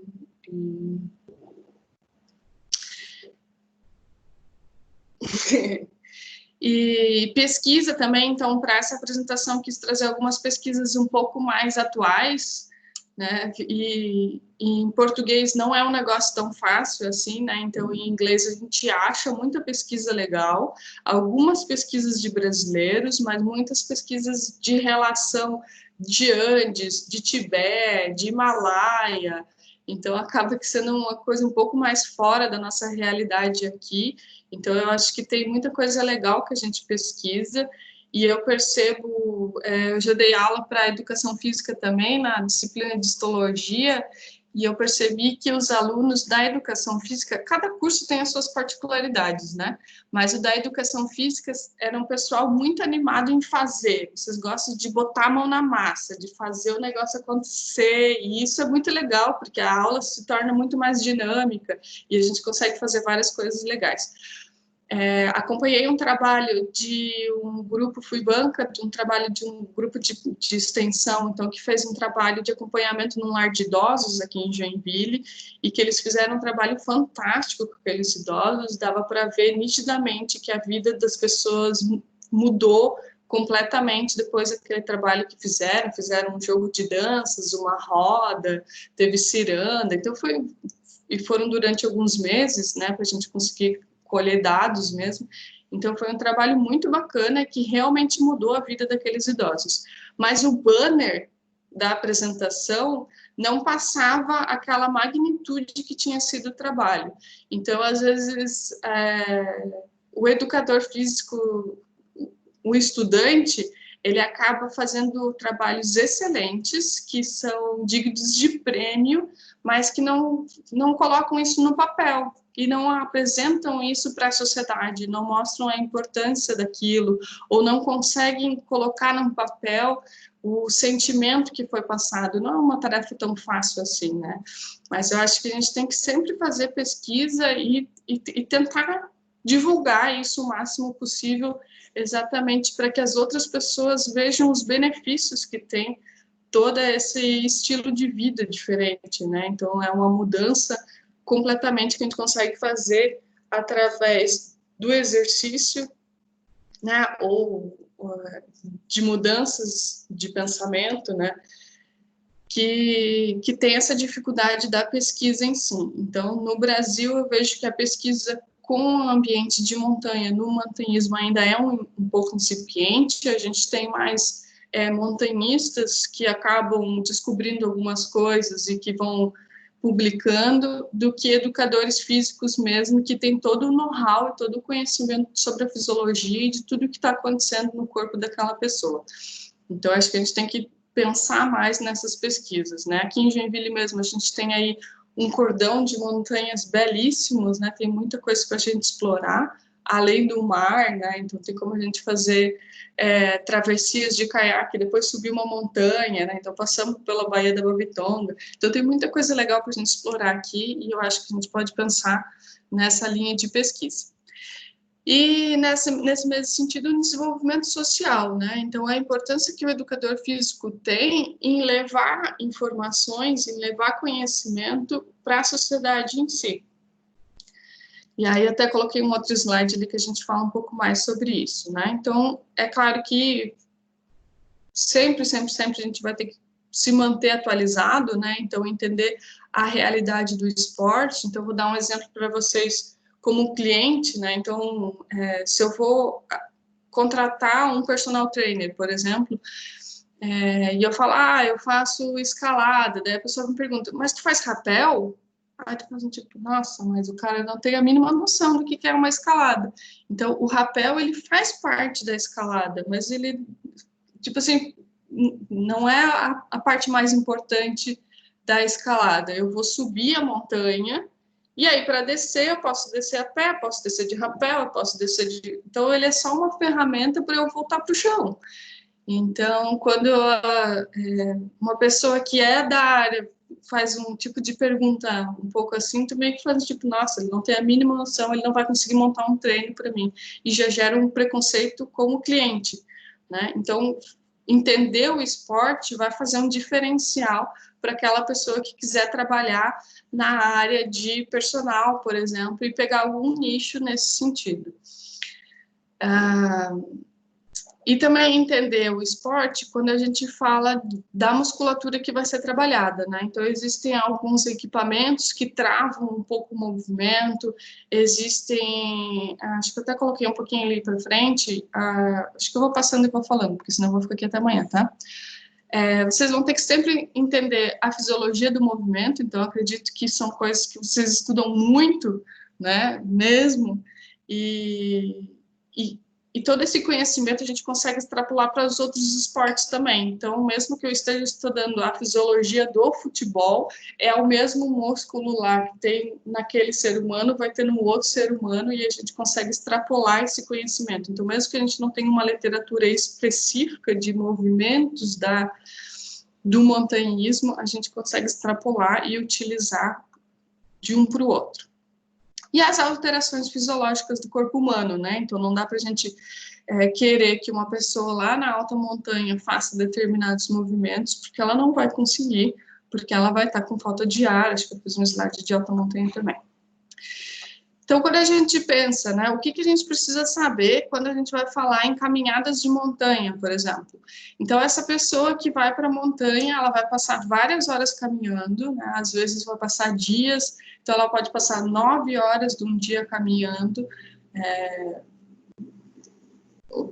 pesquisa também, então, para essa apresentação, quis trazer algumas pesquisas um pouco mais atuais, né? E em português não é um negócio tão fácil assim, né? Então, em inglês a gente acha muita pesquisa legal, algumas pesquisas de brasileiros, mas muitas pesquisas de relação de Andes, de Tibete, de Himalaia. Então, acaba que sendo uma coisa um pouco mais fora da nossa realidade aqui. Então, eu acho que tem muita coisa legal que a gente pesquisa, e eu percebo, eu já dei aula para educação física também, na disciplina de histologia, e eu percebi que os alunos da educação física, cada curso tem as suas particularidades, né? Mas o da educação física era um pessoal muito animado em fazer, vocês gostam de botar a mão na massa, de fazer o negócio acontecer, e isso é muito legal, porque a aula se torna muito mais dinâmica, e a gente consegue fazer várias coisas legais. Acompanhei um trabalho de um grupo, fui banca de um trabalho de um grupo de extensão, então, que fez um trabalho de acompanhamento num lar de idosos aqui em Joinville, e que eles fizeram um trabalho fantástico com aqueles idosos, dava para ver nitidamente que a vida das pessoas mudou completamente depois daquele trabalho que fizeram um jogo de danças, uma roda, teve ciranda, então foram durante alguns meses, né, para a gente conseguir colher dados mesmo. Então, foi um trabalho muito bacana que realmente mudou a vida daqueles idosos. Mas o banner da apresentação não passava aquela magnitude que tinha sido o trabalho. Então, às vezes, o educador físico, o estudante, ele acaba fazendo trabalhos excelentes, que são dignos de prêmio, mas que não colocam isso no papel, e não apresentam isso para a sociedade, não mostram a importância daquilo, ou não conseguem colocar no papel o sentimento que foi passado. Não é uma tarefa tão fácil assim, né? Mas eu acho que a gente tem que sempre fazer pesquisa e tentar divulgar isso o máximo possível, exatamente para que as outras pessoas vejam os benefícios que tem todo esse estilo de vida diferente, né? Então, é uma mudança completamente que a gente consegue fazer através do exercício, né? Ou de mudanças de pensamento, né? Que tem essa dificuldade da pesquisa em si. Então, no Brasil, eu vejo que a pesquisa com o ambiente de montanha, no montanhismo, ainda é um pouco incipiente. A gente tem mais montanhistas que acabam descobrindo algumas coisas e que vão publicando, do que educadores físicos mesmo, que tem todo o know-how e todo o conhecimento sobre a fisiologia e de tudo que está acontecendo no corpo daquela pessoa. Então, acho que a gente tem que pensar mais nessas pesquisas, né? Aqui em Joinville mesmo, a gente tem aí um cordão de montanhas belíssimos, né? Tem muita coisa para a gente explorar, além do mar, né? Então, tem como a gente fazer travessias de caiaque, depois subir uma montanha, né? Então, passamos pela Baía da Babitonga. Então, tem muita coisa legal para a gente explorar aqui, e eu acho que a gente pode pensar nessa linha de pesquisa. E nesse mesmo sentido, o desenvolvimento social, né? Então, a importância que o educador físico tem em levar informações, em levar conhecimento para a sociedade em si. E aí até coloquei um outro slide ali que a gente fala um pouco mais sobre isso, né? Então, é claro que sempre a gente vai ter que se manter atualizado, né? Então, entender a realidade do esporte. Então, vou dar um exemplo para vocês como cliente, né? Então, se eu vou contratar um personal trainer, por exemplo, e eu falo, eu faço escalada, daí a pessoa me pergunta, mas tu faz rapel? Aí tu faz um tipo, nossa, mas o cara não tem a mínima noção do que é uma escalada. Então, o rapel, ele faz parte da escalada, mas ele, tipo assim, não é a parte mais importante da escalada. Eu vou subir a montanha, e aí para descer, eu posso descer a pé, posso descer de rapel, eu posso descer de... Então, ele é só uma ferramenta para eu voltar para o chão. Então, quando uma pessoa que é da área faz um tipo de pergunta um pouco assim, tu meio que faz tipo, nossa, ele não tem a mínima noção, ele não vai conseguir montar um treino para mim. E já gera um preconceito como cliente, né? Então, entender o esporte vai fazer um diferencial para aquela pessoa que quiser trabalhar na área de personal, por exemplo, e pegar algum nicho nesse sentido. E também entender o esporte quando a gente fala da musculatura que vai ser trabalhada, né? Então, existem alguns equipamentos que travam um pouco o movimento, existem... Acho que eu até coloquei um pouquinho ali para frente, acho que eu vou passando e vou falando, porque senão eu vou ficar aqui até amanhã, tá? Vocês vão ter que sempre entender a fisiologia do movimento, então acredito que são coisas que vocês estudam muito, né? Mesmo, e todo esse conhecimento a gente consegue extrapolar para os outros esportes também. Então, mesmo que eu esteja estudando a fisiologia do futebol, é o mesmo músculo lá que tem naquele ser humano, vai ter no outro ser humano, e a gente consegue extrapolar esse conhecimento. Então, mesmo que a gente não tenha uma literatura específica de movimentos do montanhismo, a gente consegue extrapolar e utilizar de um para o outro. E as alterações fisiológicas do corpo humano, né? Então, não dá para a gente querer que uma pessoa lá na alta montanha faça determinados movimentos, porque ela não vai conseguir, porque ela vai estar com falta de ar. Acho que eu fiz um slide de alta montanha também. Então, quando a gente pensa, né, o que a gente precisa saber quando a gente vai falar em caminhadas de montanha, por exemplo? Então, essa pessoa que vai para a montanha, ela vai passar várias horas caminhando, né, às vezes vai passar dias, então ela pode passar 9 horas de um dia caminhando,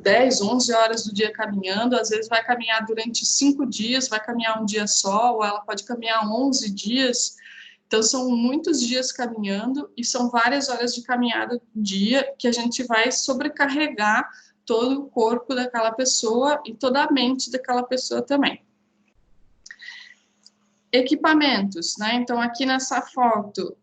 10, 11 horas do dia caminhando, às vezes vai caminhar durante 5 dias, vai caminhar um dia só, ou ela pode caminhar 11 dias. Então, são muitos dias caminhando e são várias horas de caminhada no dia que a gente vai sobrecarregar todo o corpo daquela pessoa e toda a mente daquela pessoa também. Equipamentos, né? Então, aqui nessa foto,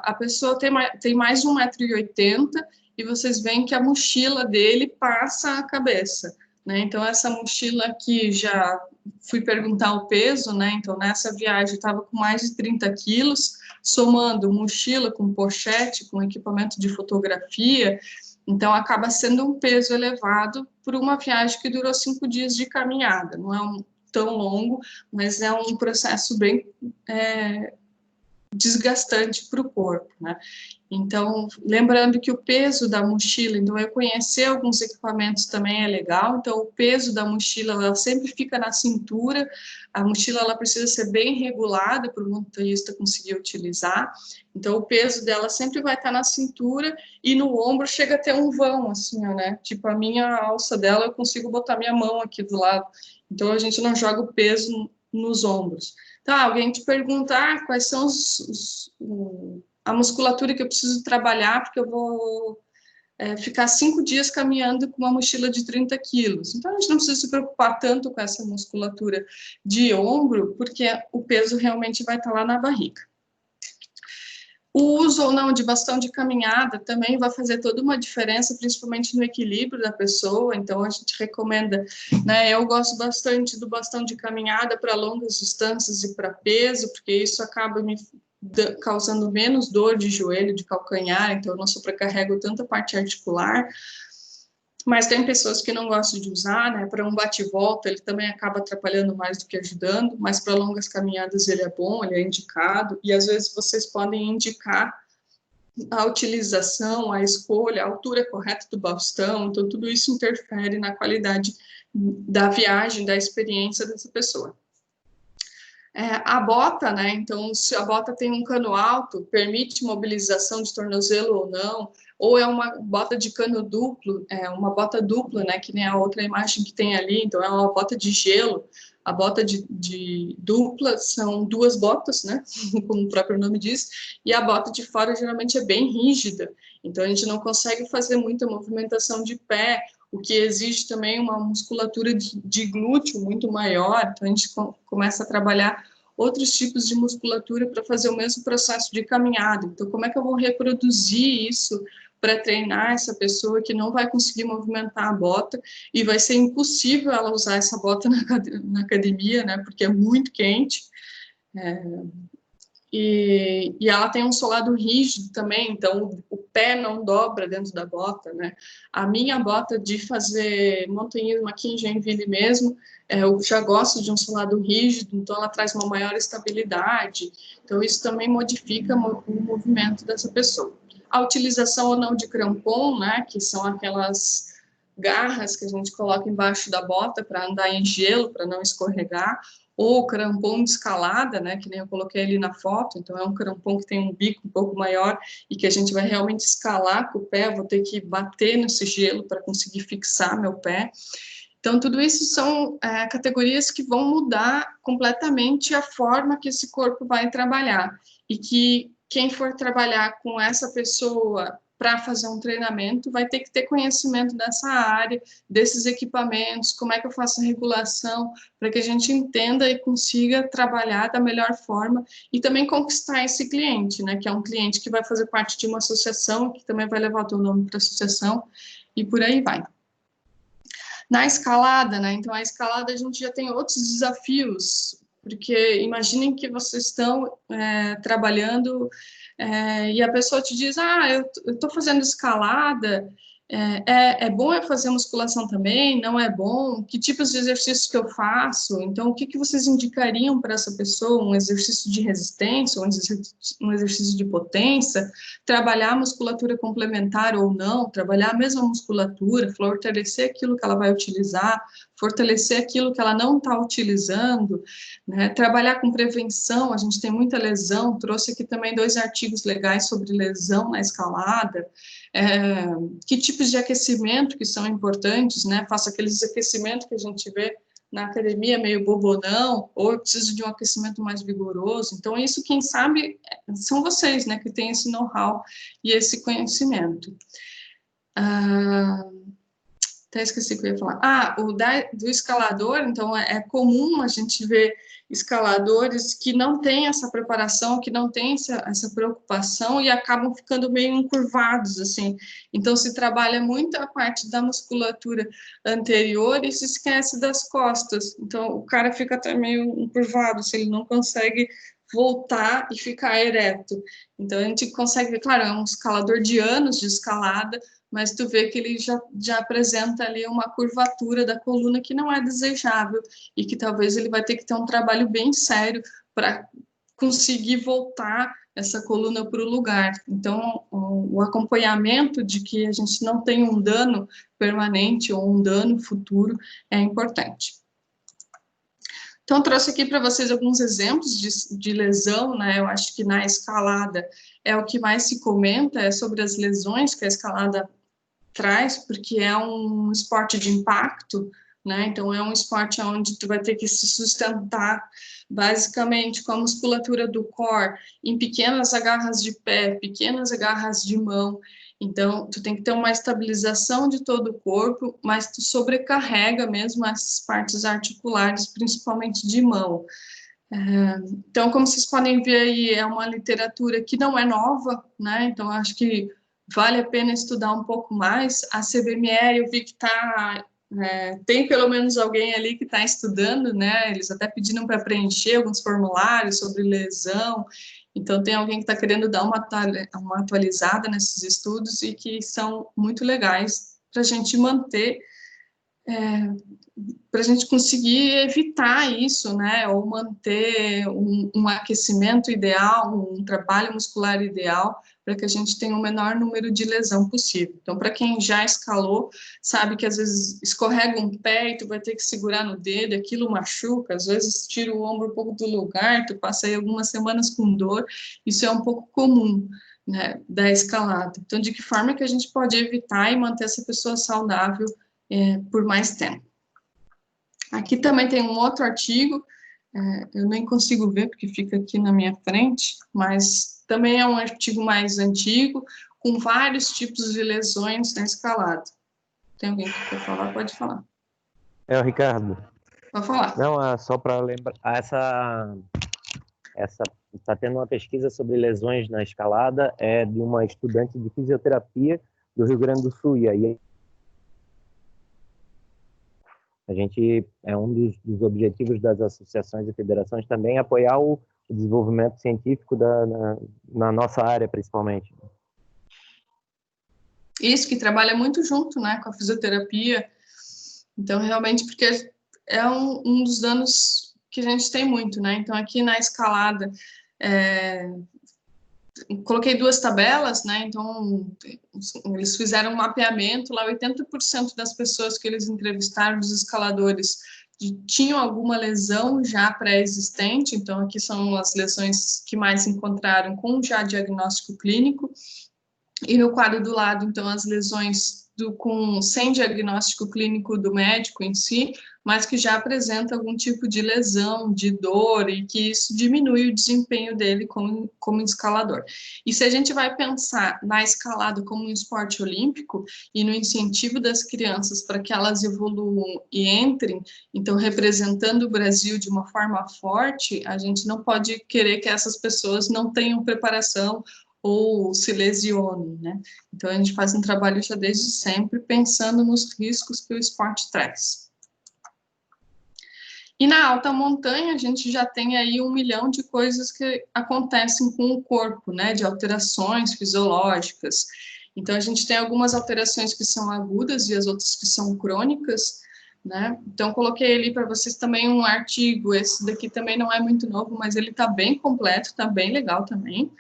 a pessoa tem mais de 1,80 m e vocês veem que a mochila dele passa a cabeça, né? Então, essa mochila aqui já fui perguntar o peso, né? Então, nessa viagem estava com mais de 30 quilos, somando mochila com pochete, com equipamento de fotografia, então acaba sendo um peso elevado por uma viagem que durou 5 dias de caminhada, não é tão longo, mas é um processo bem desgastante para o corpo, né? Então, lembrando que o peso da mochila, então eu conhecer alguns equipamentos também é legal, então o peso da mochila, ela sempre fica na cintura, a mochila ela precisa ser bem regulada para o montanhista conseguir utilizar, então o peso dela sempre vai estar na cintura e no ombro chega a ter um vão, assim, ó, né? Tipo, a minha alça dela, eu consigo botar minha mão aqui do lado, então a gente não joga o peso nos ombros. Então, alguém te pergunta, quais são a musculatura que eu preciso trabalhar, porque eu vou ficar 5 dias caminhando com uma mochila de 30 quilos. Então, a gente não precisa se preocupar tanto com essa musculatura de ombro, porque o peso realmente vai estar lá na barriga. O uso ou não de bastão de caminhada também vai fazer toda uma diferença, principalmente no equilíbrio da pessoa. Então, a gente recomenda, né? Eu gosto bastante do bastão de caminhada para longas distâncias e para peso, porque isso acaba me causando menos dor de joelho, de calcanhar, então eu não sobrecarrego tanta parte articular. Mas tem pessoas que não gostam de usar, né? Para um bate-volta ele também acaba atrapalhando mais do que ajudando, mas para longas caminhadas ele é bom, ele é indicado, e às vezes vocês podem indicar a utilização, a escolha, a altura correta do bastão, então tudo isso interfere na qualidade da viagem, da experiência dessa pessoa. A bota, né, então se a bota tem um cano alto, permite mobilização de tornozelo ou é uma bota de cano duplo, uma bota dupla, né, que nem a outra imagem que tem ali, então é uma bota de gelo. A bota de dupla são duas botas, né, como o próprio nome diz, e a bota de fora geralmente é bem rígida, então a gente não consegue fazer muita movimentação de pé, o que exige também uma musculatura de glúteo muito maior, então a gente começa a trabalhar outros tipos de musculatura para fazer o mesmo processo de caminhada. Então, como é que eu vou reproduzir isso para treinar essa pessoa que não vai conseguir movimentar a bota e vai ser impossível ela usar essa bota na academia, né, porque é muito quente, e ela tem um solado rígido também, então o pé não dobra dentro da bota, né? A minha bota de fazer montanhismo aqui em Joinville mesmo, eu já gosto de um solado rígido, então ela traz uma maior estabilidade, então isso também modifica o movimento dessa pessoa. A utilização ou não de crampon, né, que são aquelas garras que a gente coloca embaixo da bota para andar em gelo, para não escorregar, ou crampon de escalada, né, que nem eu coloquei ali na foto, então é um crampon que tem um bico um pouco maior e que a gente vai realmente escalar com o pé, vou ter que bater nesse gelo para conseguir fixar meu pé. Então, tudo isso são categorias que vão mudar completamente a forma que esse corpo vai trabalhar e que quem for trabalhar com essa pessoa para fazer um treinamento vai ter que ter conhecimento dessa área, desses equipamentos, como é que eu faço a regulação, para que a gente entenda e consiga trabalhar da melhor forma e também conquistar esse cliente, né, que é um cliente que vai fazer parte de uma associação, que também vai levar o teu nome para a associação, e por aí vai. Na escalada, né, então a escalada a gente já tem outros desafios, porque imaginem que vocês estão trabalhando e a pessoa te diz, eu estou fazendo escalada, é bom eu fazer musculação também? Não é bom? Que tipos de exercícios que eu faço? Então, o que vocês indicariam para essa pessoa? Um exercício de resistência, um exercício de potência? Trabalhar a musculatura complementar ou não? Trabalhar a mesma musculatura? Fortalecer aquilo que ela vai utilizar? Fortalecer aquilo que ela não está utilizando? Né? Trabalhar com prevenção, a gente tem muita lesão, trouxe aqui também 2 artigos legais sobre lesão na escalada, que tipos de aquecimento que são importantes, né? Faço aqueles aquecimentos que a gente vê na academia meio bobonão, ou eu preciso de um aquecimento mais vigoroso. Então, isso, quem sabe, são vocês, né, que têm esse know-how e esse conhecimento. Até esqueci o que eu ia falar. Do escalador, então, é comum a gente ver escaladores que não têm essa preparação, que não têm essa preocupação e acabam ficando meio encurvados, assim. Então, se trabalha muito a parte da musculatura anterior e se esquece das costas. Então, o cara fica até meio encurvado, assim, ele não consegue voltar e ficar ereto. Então, a gente consegue ver, claro, é um escalador de anos de escalada, mas tu vê que ele já apresenta ali uma curvatura da coluna que não é desejável e que talvez ele vai ter que ter um trabalho bem sério para conseguir voltar essa coluna para o lugar. Então, o acompanhamento de que a gente não tem um dano permanente ou um dano futuro é importante. Então, trouxe aqui para vocês alguns exemplos de lesão, né? Eu acho que na escalada é o que mais se comenta, é sobre as lesões que a escalada traz, porque é um esporte de impacto, né? Então, é um esporte onde tu vai ter que se sustentar basicamente com a musculatura do core, em pequenas agarras de pé, pequenas agarras de mão. Então, tu tem que ter uma estabilização de todo o corpo, mas tu sobrecarrega mesmo as partes articulares, principalmente de mão. Então, como vocês podem ver aí, é uma literatura que não é nova, né? Então, acho que vale a pena estudar um pouco mais. A CBME, eu vi que tem pelo menos alguém ali que está estudando, né? Eles até pediram para preencher alguns formulários sobre lesão. Então, tem alguém que está querendo dar uma atualizada nesses estudos e que são muito legais para a gente manter, para a gente conseguir evitar isso, né? Ou manter um aquecimento ideal, um trabalho muscular ideal, para que a gente tenha o menor número de lesão possível. Então, para quem já escalou, sabe que às vezes escorrega um pé e tu vai ter que segurar no dedo, aquilo machuca, às vezes tira o ombro um pouco do lugar, tu passa aí algumas semanas com dor, isso é um pouco comum, né, da escalada. Então, de que forma que a gente pode evitar e manter essa pessoa saudável por mais tempo? Aqui também tem um outro artigo, eu nem consigo ver porque fica aqui na minha frente, mas também é um artigo mais antigo, com vários tipos de lesões na escalada. Tem alguém que quer falar? Pode falar. É o Ricardo. Pode falar. Não, só para lembrar, está tendo uma pesquisa sobre lesões na escalada, de uma estudante de fisioterapia do Rio Grande do Sul, e aí a gente, um dos objetivos das associações e federações também apoiar o desenvolvimento científico na nossa área, principalmente. Isso, que trabalha muito junto, né, com a fisioterapia. Então, realmente, porque é um dos danos que a gente tem muito, né? Então, aqui na escalada, coloquei 2 tabelas, né? Então, eles fizeram um mapeamento lá, 80% das pessoas que eles entrevistaram, dos escaladores, tinham alguma lesão já pré-existente. Então, aqui são as lesões que mais se encontraram com já diagnóstico clínico. E no quadro do lado, então, as lesões sem diagnóstico clínico do médico em si, mas que já apresenta algum tipo de lesão, de dor, e que isso diminui o desempenho dele como escalador. E se a gente vai pensar na escalada como um esporte olímpico e no incentivo das crianças para que elas evoluam e entrem, então, representando o Brasil de uma forma forte, a gente não pode querer que essas pessoas não tenham preparação ou se lesionem, né? Então, a gente faz um trabalho já desde sempre, pensando nos riscos que o esporte traz. E na alta montanha, a gente já tem aí 1 milhão de coisas que acontecem com o corpo, né? De alterações fisiológicas. Então, a gente tem algumas alterações que são agudas e as outras que são crônicas, né? Então, coloquei ali para vocês também um artigo, esse daqui também não é muito novo, mas ele está bem completo, está bem legal também.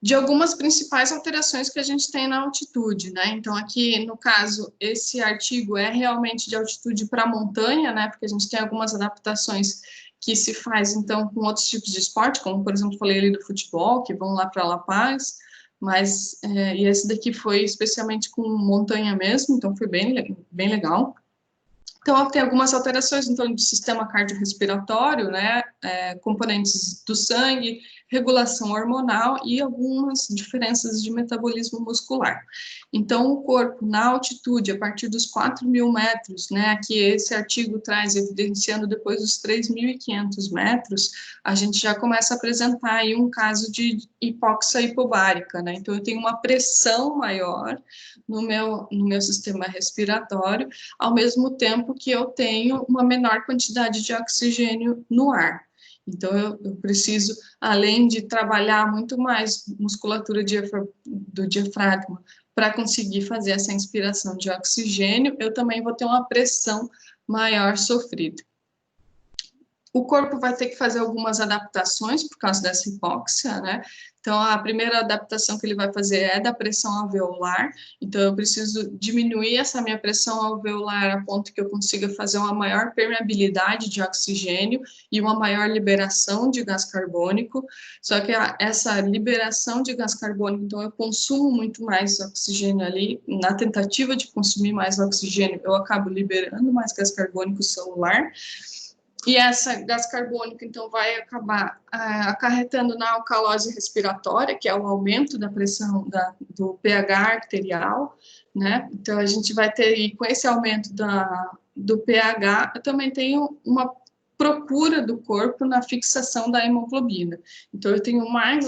De algumas principais alterações que a gente tem na altitude, né? Então, aqui, no caso, esse artigo é realmente de altitude para montanha, né? Porque a gente tem algumas adaptações que se faz, então, com outros tipos de esporte, como, por exemplo, falei ali do futebol, que vão lá para La Paz, mas, e esse daqui foi especialmente com montanha mesmo, então foi bem legal. Então, tem algumas alterações, então, do sistema cardiorrespiratório, né, componentes do sangue, regulação hormonal e algumas diferenças de metabolismo muscular. Então, o corpo, na altitude, a partir dos 4.000 metros, né, que esse artigo traz, evidenciando depois dos 3.500 metros, a gente já começa a apresentar aí um caso de hipóxia hipobárica, né, então eu tenho uma pressão maior no meu sistema respiratório, ao mesmo tempo que eu tenho uma menor quantidade de oxigênio no ar. Então, eu preciso, além de trabalhar muito mais musculatura do diafragma para conseguir fazer essa inspiração de oxigênio, eu também vou ter uma pressão maior sofrida. O corpo vai ter que fazer algumas adaptações por causa dessa hipóxia, né? Então, a primeira adaptação que ele vai fazer é da pressão alveolar. Então, eu preciso diminuir essa minha pressão alveolar a ponto que eu consiga fazer uma maior permeabilidade de oxigênio e uma maior liberação de gás carbônico. Só que essa liberação de gás carbônico, então, eu consumo muito mais oxigênio ali. Na tentativa de consumir mais oxigênio, eu acabo liberando mais gás carbônico celular. E essa gás carbônico, então, vai acabar acarretando na alcalose respiratória, que é o aumento da pressão do pH arterial, né? Então, a gente vai ter, e com esse aumento do pH, eu também tenho uma procura do corpo na fixação da hemoglobina. Então, eu tenho mais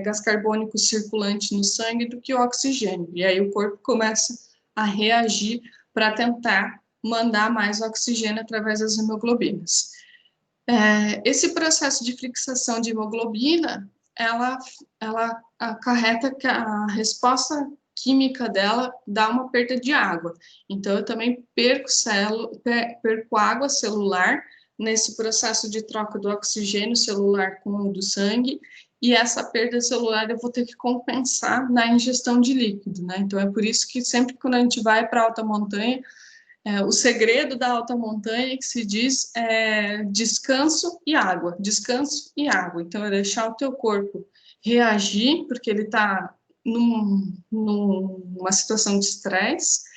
gás carbônico circulante no sangue do que o oxigênio. E aí o corpo começa a reagir para tentar mandar mais oxigênio através das hemoglobinas. Esse processo de fixação de hemoglobina, ela acarreta que a resposta química dela dá uma perda de água. Então, eu também perco água celular nesse processo de troca do oxigênio celular com o do sangue, e essa perda celular eu vou ter que compensar na ingestão de líquido, né? Então, é por isso que sempre quando a gente vai para alta montanha, o segredo da alta montanha que se diz é descanso e água, descanso e água. Então, é deixar o teu corpo reagir, porque ele está numa situação de estresse,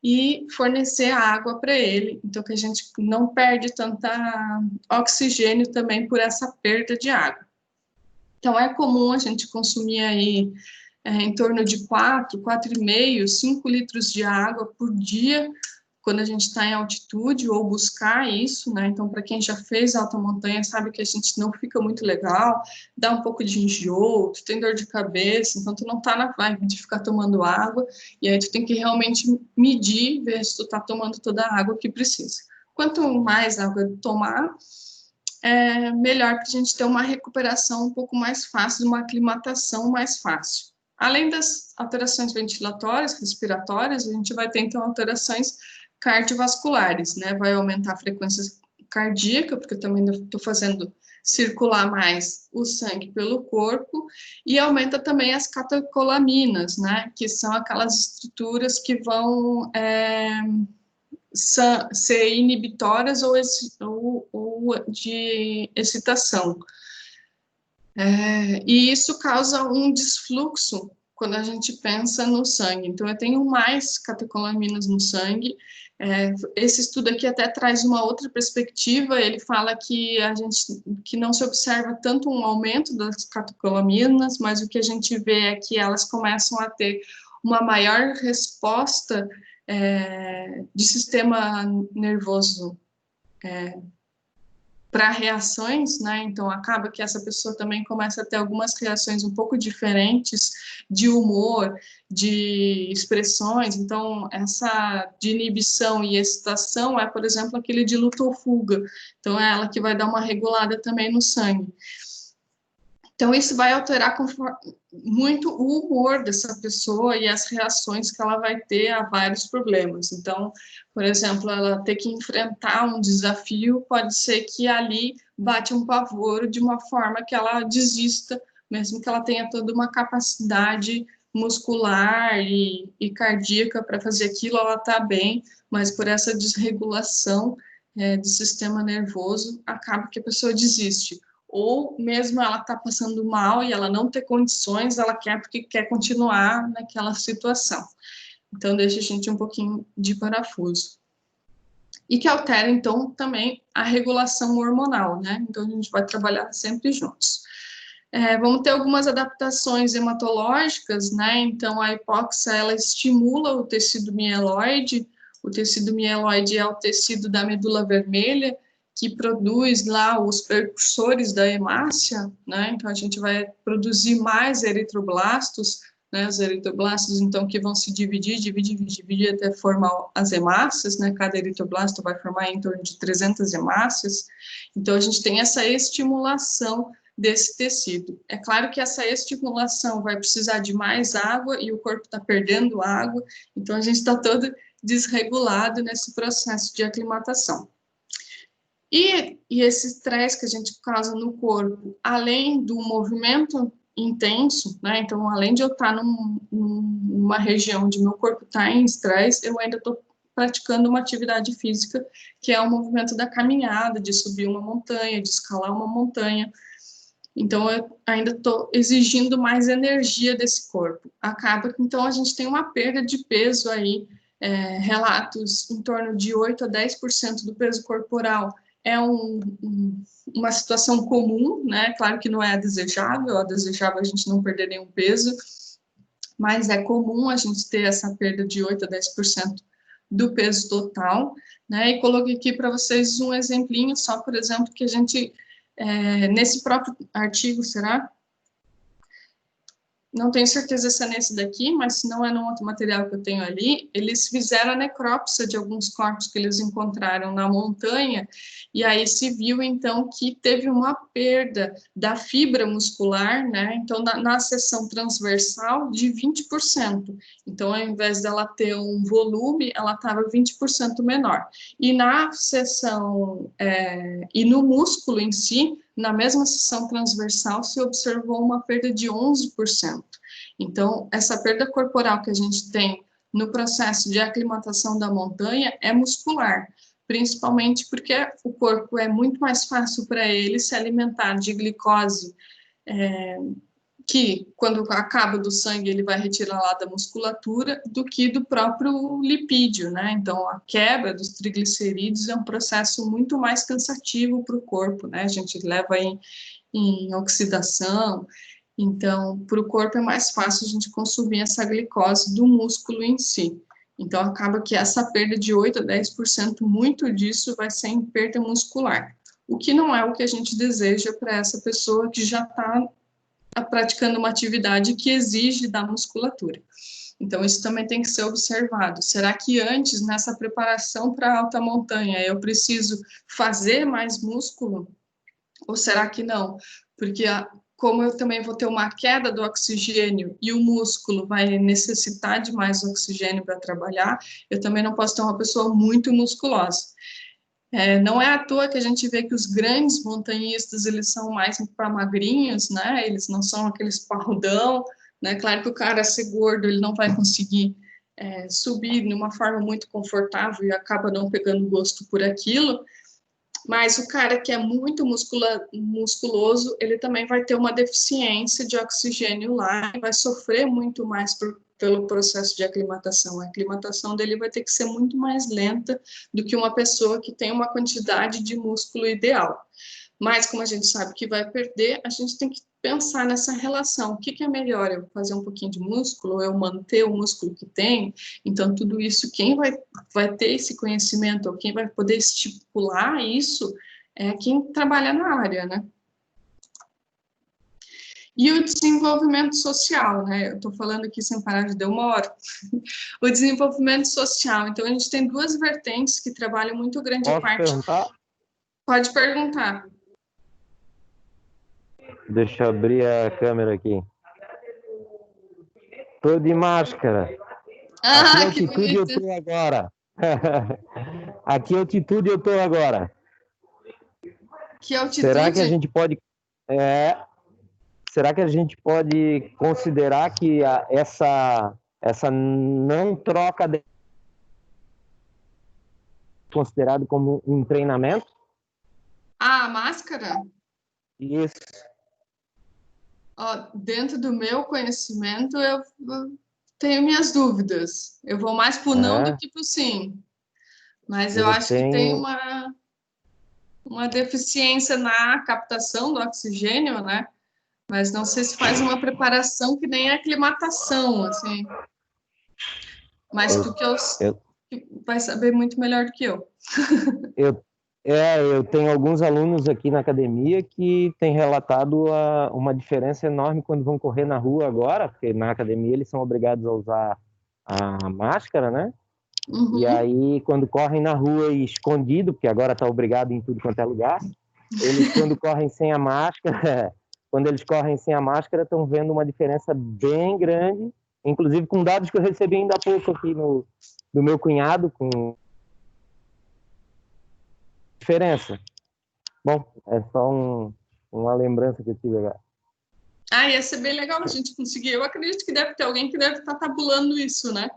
e fornecer água para ele, então que a gente não perde tanta oxigênio também por essa perda de água. Então, é comum a gente consumir aí em torno de 4,5, 5 litros de água por dia, quando a gente está em altitude, ou buscar isso, né? Então, para quem já fez alta montanha, sabe que a gente não fica muito legal, dá um pouco de enjoo, tu tem dor de cabeça, então tu não tá na vibe de ficar tomando água, e aí tu tem que realmente medir, ver se tu tá tomando toda a água que precisa. Quanto mais água tomar, melhor para a gente ter uma recuperação um pouco mais fácil, uma aclimatação mais fácil. Além das alterações ventilatórias, respiratórias, a gente vai ter, então, alterações cardiovasculares, né? Vai aumentar a frequência cardíaca, porque eu também estou fazendo circular mais o sangue pelo corpo, e aumenta também as catecolaminas, né? Que são aquelas estruturas que vão ser inibitórias ou de excitação. E isso causa um desfluxo quando a gente pensa no sangue. Então, eu tenho mais catecolaminas no sangue. Esse estudo aqui até traz uma outra perspectiva. Ele fala que não se observa tanto um aumento das catecolaminas, mas o que a gente vê é que elas começam a ter uma maior resposta de sistema nervoso para reações, né? Então, acaba que essa pessoa também começa a ter algumas reações um pouco diferentes de humor, de expressões. Então, essa de inibição e excitação é, por exemplo, aquele de luta ou fuga. Então, é ela que vai dar uma regulada também no sangue. Então, isso vai alterar muito o humor dessa pessoa e as reações que ela vai ter a vários problemas. Então, por exemplo, ela ter que enfrentar um desafio, pode ser que ali bate um pavor de uma forma que ela desista, mesmo que ela tenha toda uma capacidade muscular e cardíaca para fazer aquilo, ela está bem, mas por essa desregulação do sistema nervoso, acaba que a pessoa desiste. Ou mesmo ela está passando mal e ela não ter condições, ela quer porque quer continuar naquela situação. Então, deixa a gente um pouquinho de parafuso. E que altera, então, também a regulação hormonal, né? Então, a gente vai trabalhar sempre juntos. Vamos ter algumas adaptações hematológicas, né? Então, a hipóxia, ela estimula o tecido mieloide. O tecido mieloide é o tecido da medula vermelha, que produz lá os precursores da hemácia, né? Então, a gente vai produzir mais eritroblastos, né? Os eritroblastos, então, que vão se dividir até formar as hemácias, né? Cada eritroblasto vai formar em torno de 300 hemácias. Então, a gente tem essa estimulação desse tecido. É claro que essa estimulação vai precisar de mais água e o corpo está perdendo água, então a gente está todo desregulado nesse processo de aclimatação. E esse estresse que a gente causa no corpo, além do movimento intenso, né? Então, além de eu estar numa região onde meu corpo está em estresse, eu ainda estou praticando uma atividade física, que é o movimento da caminhada, de subir uma montanha, de escalar uma montanha. Então, eu ainda estou exigindo mais energia desse corpo. Acaba que, então, a gente tem uma perda de peso aí, relatos em torno de 8 a 10% do peso corporal. É uma situação comum, né? Claro que não é a desejável a gente não perder nenhum peso, mas é comum a gente ter essa perda de 8 a 10% do peso total, né? E coloquei aqui para vocês um exemplinho, só, por exemplo, que a gente, nesse próprio artigo, será? Não tenho certeza se é nesse daqui, mas se não é no outro material que eu tenho ali, eles fizeram a necrópsia de alguns corpos que eles encontraram na montanha, e aí se viu, então, que teve uma perda da fibra muscular, né? Então, na seção transversal, de 20%. Então, ao invés dela ter um volume, ela estava 20% menor. E na seção, e no músculo em si, na mesma seção transversal se observou uma perda de 11%. Então, essa perda corporal que a gente tem no processo de aclimatação da montanha é muscular, principalmente porque o corpo é muito mais fácil para ele se alimentar de glicose, que quando acaba do sangue ele vai retirar lá da musculatura, do que do próprio lipídio, né? Então, a quebra dos triglicerídeos é um processo muito mais cansativo para o corpo, né? A gente leva em oxidação, então, para o corpo é mais fácil a gente consumir essa glicose do músculo em si. Então, acaba que essa perda de 8 a 10%, muito disso vai ser em perda muscular, o que não é o que a gente deseja para essa pessoa que já está praticando uma atividade que exige da musculatura. Então, isso também tem que ser observado. Será que antes, nessa preparação para a alta montanha, eu preciso fazer mais músculo? Ou será que não? Porque como eu também vou ter uma queda do oxigênio e o músculo vai necessitar de mais oxigênio para trabalhar, eu também não posso ter uma pessoa muito musculosa. Não é à toa que a gente vê que os grandes montanhistas, eles são mais para magrinhos, né? Eles não são aqueles parrudão, né? Claro que o cara ser gordo, ele não vai conseguir subir de uma forma muito confortável e acaba não pegando gosto por aquilo, mas o cara que é muito musculoso, ele também vai ter uma deficiência de oxigênio lá e vai sofrer muito mais pelo processo de aclimatação. A aclimatação dele vai ter que ser muito mais lenta do que uma pessoa que tem uma quantidade de músculo ideal. Mas, como a gente sabe que vai perder, a gente tem que pensar nessa relação. O que é melhor? Eu fazer um pouquinho de músculo ou eu manter o músculo que tem? Então, tudo isso, quem vai ter esse conhecimento ou quem vai poder estipular isso é quem trabalha na área, né? E o desenvolvimento social, né? Eu estou falando aqui sem parar, já deu uma hora. O desenvolvimento social. Então, a gente tem duas vertentes que trabalham muito grande Posso parte. perguntar? Pode perguntar. Deixa eu abrir a câmera aqui. Tô de máscara. Ah, Aqui que altitude eu bonito. tô agora. Aqui altitude eu tô agora. Que altitude? Será que a gente pode será que a gente pode considerar que essa não troca de considerado como um treinamento? Ah, a máscara? Isso. Ó, dentro do meu conhecimento, eu tenho minhas dúvidas. Eu vou mais pro não do que pro sim. Mas eu acho que tem uma deficiência na captação do oxigênio, né? Mas não sei se faz uma preparação que nem a aclimatação, assim. Mas tu vai saber muito melhor do que eu. Eu tenho alguns alunos aqui na academia que têm relatado uma diferença enorme quando vão correr na rua agora, porque na academia eles são obrigados a usar a máscara, né? Uhum. E aí, quando correm na rua e escondido, porque agora está obrigado em tudo quanto é lugar, eles quando correm sem a máscara, quando eles correm sem a máscara, estão vendo uma diferença bem grande, inclusive com dados que eu recebi ainda há pouco aqui do meu cunhado, com diferença. Bom, é só uma lembrança que eu tive agora. Ah, ia ser bem legal a gente conseguir. Eu acredito que deve ter alguém que deve estar tabulando isso, né?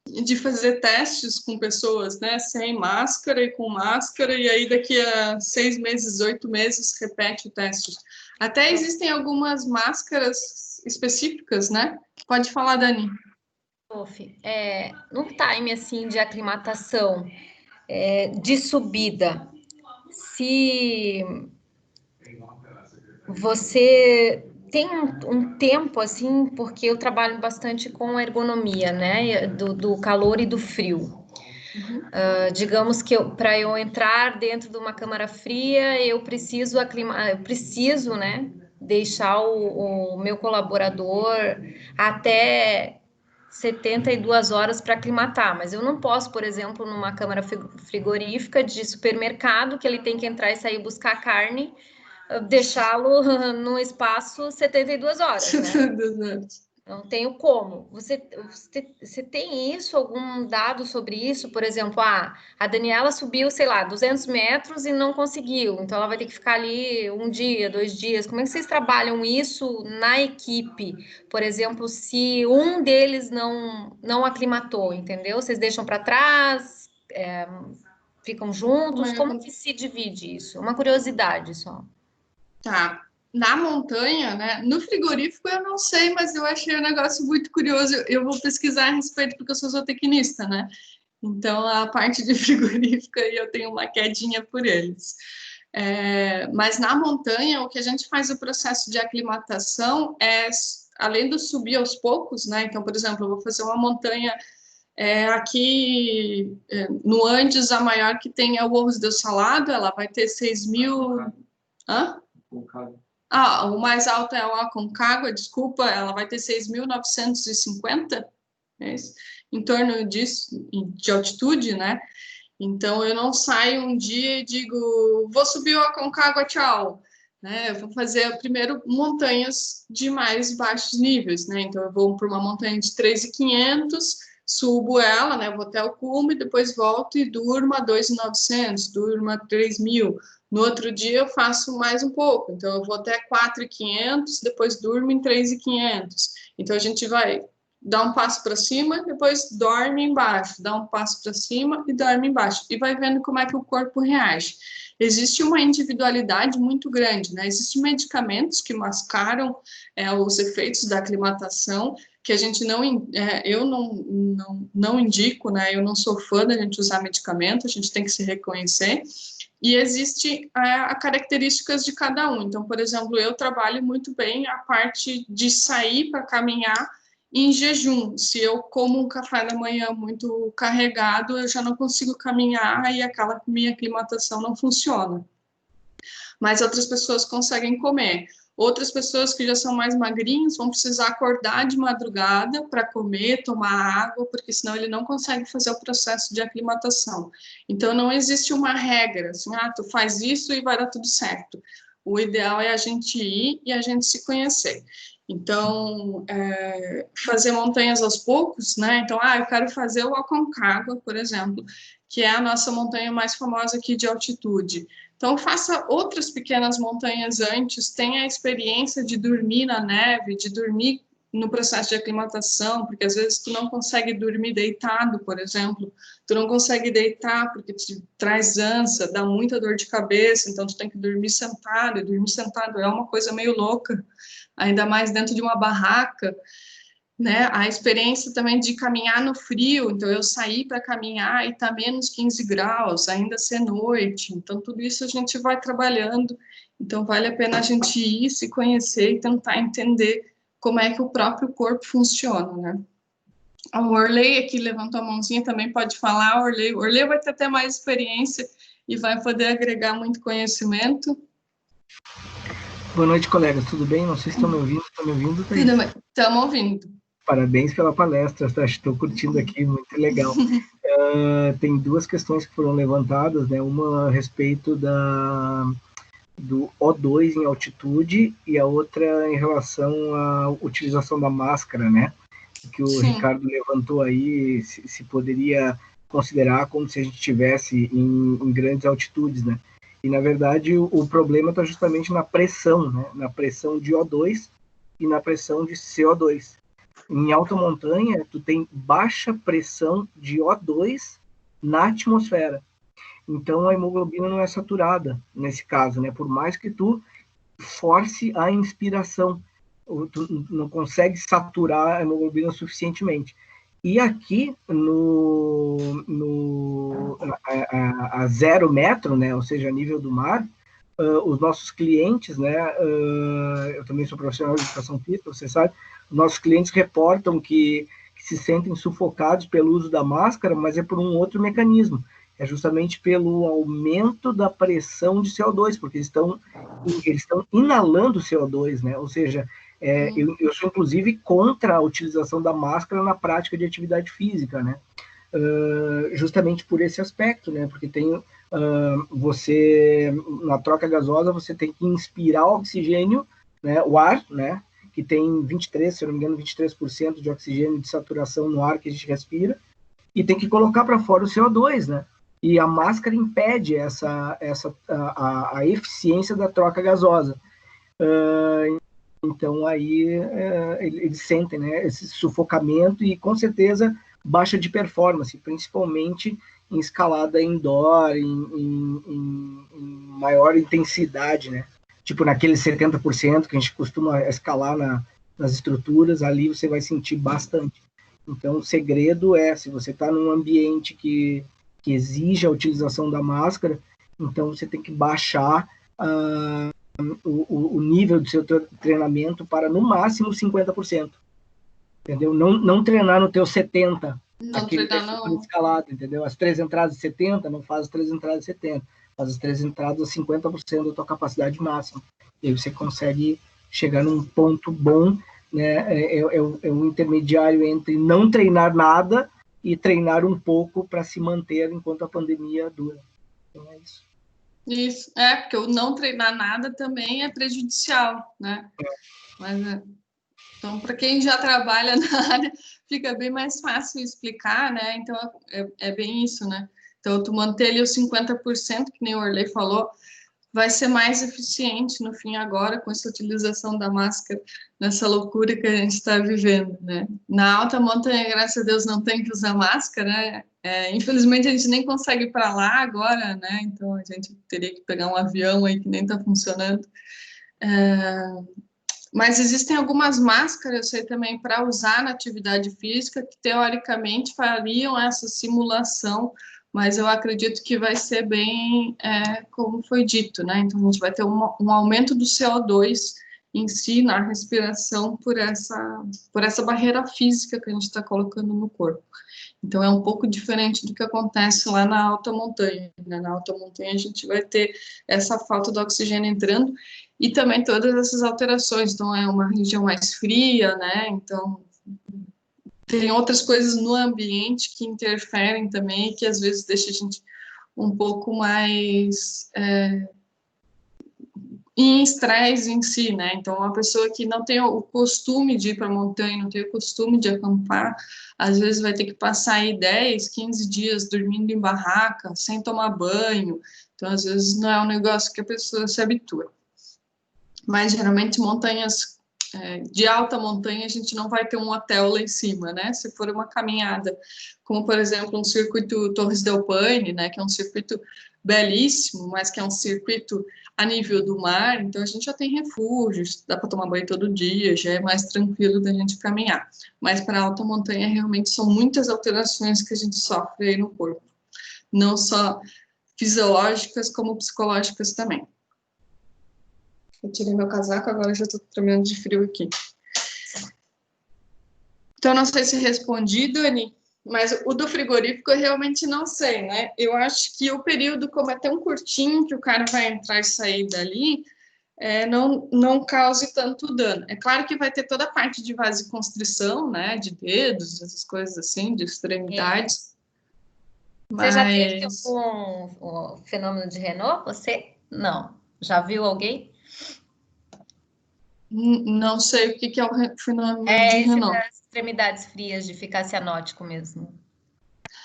De fazer testes com pessoas, né? Sem máscara e com máscara, e aí daqui a 6 meses, 8 meses, repete o teste. Até existem algumas máscaras específicas, né? Pode falar, Dani. No time, assim, de aclimatação, de subida, se você tem um tempo, assim, porque eu trabalho bastante com ergonomia, né, do calor e do frio. Digamos que para eu entrar dentro de uma câmara fria, eu preciso né, deixar o meu colaborador até 72 horas para aclimatar, mas eu não posso, por exemplo, numa câmara frigorífica de supermercado, que ele tem que entrar e sair buscar carne, deixá-lo no espaço 72 horas, né? Não tenho como. Você tem isso, algum dado sobre isso? Por exemplo, a Daniela subiu, sei lá, 200 metros e não conseguiu. Então, ela vai ter que ficar ali um dia, 2 dias. Como é que vocês trabalham isso na equipe? Por exemplo, se um deles não aclimatou, entendeu? Vocês deixam para trás, ficam juntos? Como que se divide isso? Uma curiosidade só. Tá. Na montanha, né? No frigorífico eu não sei, mas eu achei um negócio muito curioso. Eu vou pesquisar a respeito porque eu sou zootecnista, né? Então a parte de frigorífica eu tenho uma quedinha por eles. Mas na montanha o que a gente faz o processo de aclimatação é além do subir aos poucos, né? Então, por exemplo, eu vou fazer uma montanha aqui no Andes, a maior que tem é o Morros do Salado, ela vai ter 6.000. Hã? O mais alto é o Aconcagua, desculpa, ela vai ter 6.950, em torno disso, de altitude, né? Então, eu não saio um dia e digo, vou subir o Aconcagua, tchau. Né? Eu vou fazer primeiro montanhas de mais baixos níveis, né? Então, eu vou para uma montanha de 3.500, subo ela, né? Vou até o cume, depois volto e durmo a 2.900, durmo a 3.000. No outro dia eu faço mais um pouco, então eu vou até 4.500, depois durmo em 3.500. Então a gente vai dar um passo para cima, depois dorme embaixo, dá um passo para cima e dorme embaixo, e vai vendo como é que o corpo reage. Existe uma individualidade muito grande, né? Existem medicamentos que mascaram os efeitos da aclimatação, que a gente eu não indico, né? Eu não sou fã da gente usar medicamento, a gente tem que se reconhecer. E existe características de cada um. Então, por exemplo, eu trabalho muito bem a parte de sair para caminhar em jejum. Se eu como um café da manhã muito carregado, eu já não consigo caminhar e aquela minha aclimatação não funciona. Mas outras pessoas conseguem comer. Outras pessoas que já são mais magrinhas vão precisar acordar de madrugada para comer, tomar água, porque senão ele não consegue fazer o processo de aclimatação. Então, não existe uma regra, assim, tu faz isso e vai dar tudo certo. O ideal é a gente ir e a gente se conhecer. Então, fazer montanhas aos poucos, né? Então, eu quero fazer o Aconcagua, por exemplo, que é a nossa montanha mais famosa aqui de altitude. Então, faça outras pequenas montanhas antes, tenha a experiência de dormir na neve, de dormir no processo de aclimatação, porque às vezes tu não consegue dormir deitado, por exemplo, tu não consegue deitar porque te traz ânsia, dá muita dor de cabeça, então tu tem que dormir sentado, e dormir sentado é uma coisa meio louca, ainda mais dentro de uma barraca, né? A experiência também de caminhar no frio, então eu saí para caminhar e tá menos 15 graus, ainda ser noite, então tudo isso a gente vai trabalhando, então vale a pena a gente ir, se conhecer e tentar entender como é que o próprio corpo funciona, né? O Orley aqui levantou a mãozinha, também pode falar, Orley vai ter até mais experiência e vai poder agregar muito conhecimento. Boa noite, colegas, tudo bem? Não sei se estão me ouvindo, Tudo bem, estamos ouvindo. Parabéns pela palestra, estou curtindo aqui, muito legal. Tem duas questões que foram levantadas, né? Uma a respeito do O2 em altitude e a outra em relação à utilização da máscara, né? Que o Ricardo levantou aí, se poderia considerar como se a gente estivesse em grandes altitudes, né? E, na verdade, o problema está justamente na pressão, né? Na pressão de O2 e na pressão de CO2. Em alta montanha, tu tem baixa pressão de O2 na atmosfera. Então, a hemoglobina não é saturada, nesse caso, né? Por mais que tu force a inspiração, tu não consegue saturar a hemoglobina suficientemente. E aqui, a 0 metro, né? Ou seja, a nível do mar, os nossos clientes, né? Eu também sou profissional de educação física, você sabe, nossos clientes reportam que se sentem sufocados pelo uso da máscara, mas é por um outro mecanismo. É justamente pelo aumento da pressão de CO2, porque eles estão inalando CO2, né? Ou seja, eu sou, inclusive, contra a utilização da máscara na prática de atividade física, né? Justamente por esse aspecto, né? Porque você, na troca gasosa, você tem que inspirar oxigênio, né? O ar, né? que tem 23, se eu não me engano, 23% de oxigênio de saturação no ar que a gente respira, e tem que colocar para fora o CO2, né? E a máscara impede a eficiência da troca gasosa. Então, aí eles sentem, né, esse sufocamento e, com certeza, baixa de performance, principalmente em escalada indoor, em maior intensidade, né? Tipo, naqueles 70% que a gente costuma escalar nas estruturas, ali você vai sentir bastante. Então, o segredo é, se você está num ambiente que exige a utilização da máscara, então você tem que baixar o nível do seu treinamento para, no máximo, 50%. Entendeu? Não treinar no teu 70%. Não treinar, não. Escalado, entendeu? As 3 entradas de 70, não faz as 3 entradas de 70. Faz as 3 entradas a 50% da tua capacidade máxima. E aí você consegue chegar num ponto bom, né? É um intermediário entre não treinar nada e treinar um pouco para se manter enquanto a pandemia dura. Então é isso. Isso, porque o não treinar nada também é prejudicial, né? Mas, então, para quem já trabalha na área, fica bem mais fácil explicar, né? Então, é bem isso, né? Então, tu manter ali os 50%, que nem o Orley falou, vai ser mais eficiente no fim agora, com essa utilização da máscara, nessa loucura que a gente está vivendo, né? Na alta montanha, graças a Deus, não tem que usar máscara, né? Infelizmente, a gente nem consegue ir para lá agora, né? Então, a gente teria que pegar um avião aí que nem está funcionando. Mas existem algumas máscaras, eu sei também, para usar na atividade física, que teoricamente fariam essa simulação, mas eu acredito que vai ser bem como foi dito, né? Então, a gente vai ter um aumento do CO2 em si, na respiração, por essa barreira física que a gente está colocando no corpo. Então, é um pouco diferente do que acontece lá na alta montanha, né? Na alta montanha, a gente vai ter essa falta do oxigênio entrando e também todas essas alterações. Então, é uma região mais fria, né? Então, tem outras coisas no ambiente que interferem também e que, às vezes, deixa a gente um pouco mais em estresse em si, né? Então, uma pessoa que não tem o costume de ir para a montanha, não tem o costume de acampar, às vezes vai ter que passar aí 10, 15 dias dormindo em barraca, sem tomar banho. Então, às vezes, não é um negócio que a pessoa se habitua. Mas, geralmente, montanhas de alta montanha, a gente não vai ter um hotel lá em cima, né? Se for uma caminhada, como, por exemplo, um circuito Torres del Paine, né? Que é um circuito belíssimo, mas que é um circuito a nível do mar, então a gente já tem refúgios, dá para tomar banho todo dia, já é mais tranquilo da gente caminhar. Mas para alta montanha, realmente, são muitas alterações que a gente sofre aí no corpo. Não só fisiológicas, como psicológicas também. Eu tirei meu casaco, agora já estou tremendo de frio aqui. Então, não sei se respondi, Dani, mas o do frigorífico eu realmente não sei, né? Eu acho que o período, como é tão curtinho que o cara vai entrar e sair dali, não cause tanto dano. É claro que vai ter toda a parte de vasoconstrição, né? De dedos, essas coisas assim, de extremidades. Você já teve um fenômeno de Renault? Você? Não. Já viu alguém? Não sei o que é o fenômeno de Renault. Das extremidades frias, de ficar cianótico mesmo.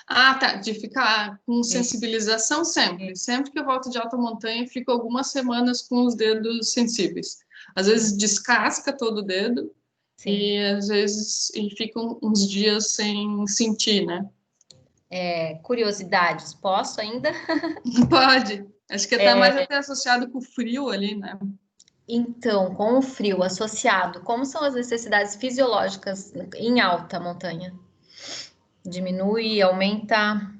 Ah, tá, de ficar com sensibilização sempre. Sempre que eu volto de alta montanha, fico algumas semanas com os dedos sensíveis. Às vezes descasca todo o dedo. Sim. E às vezes ficam uns dias sem sentir, né? Curiosidades, posso ainda? Pode. Acho que tá mais até associado com o frio ali, né? Então, com o frio associado, como são as necessidades fisiológicas em alta montanha? Diminui, aumenta?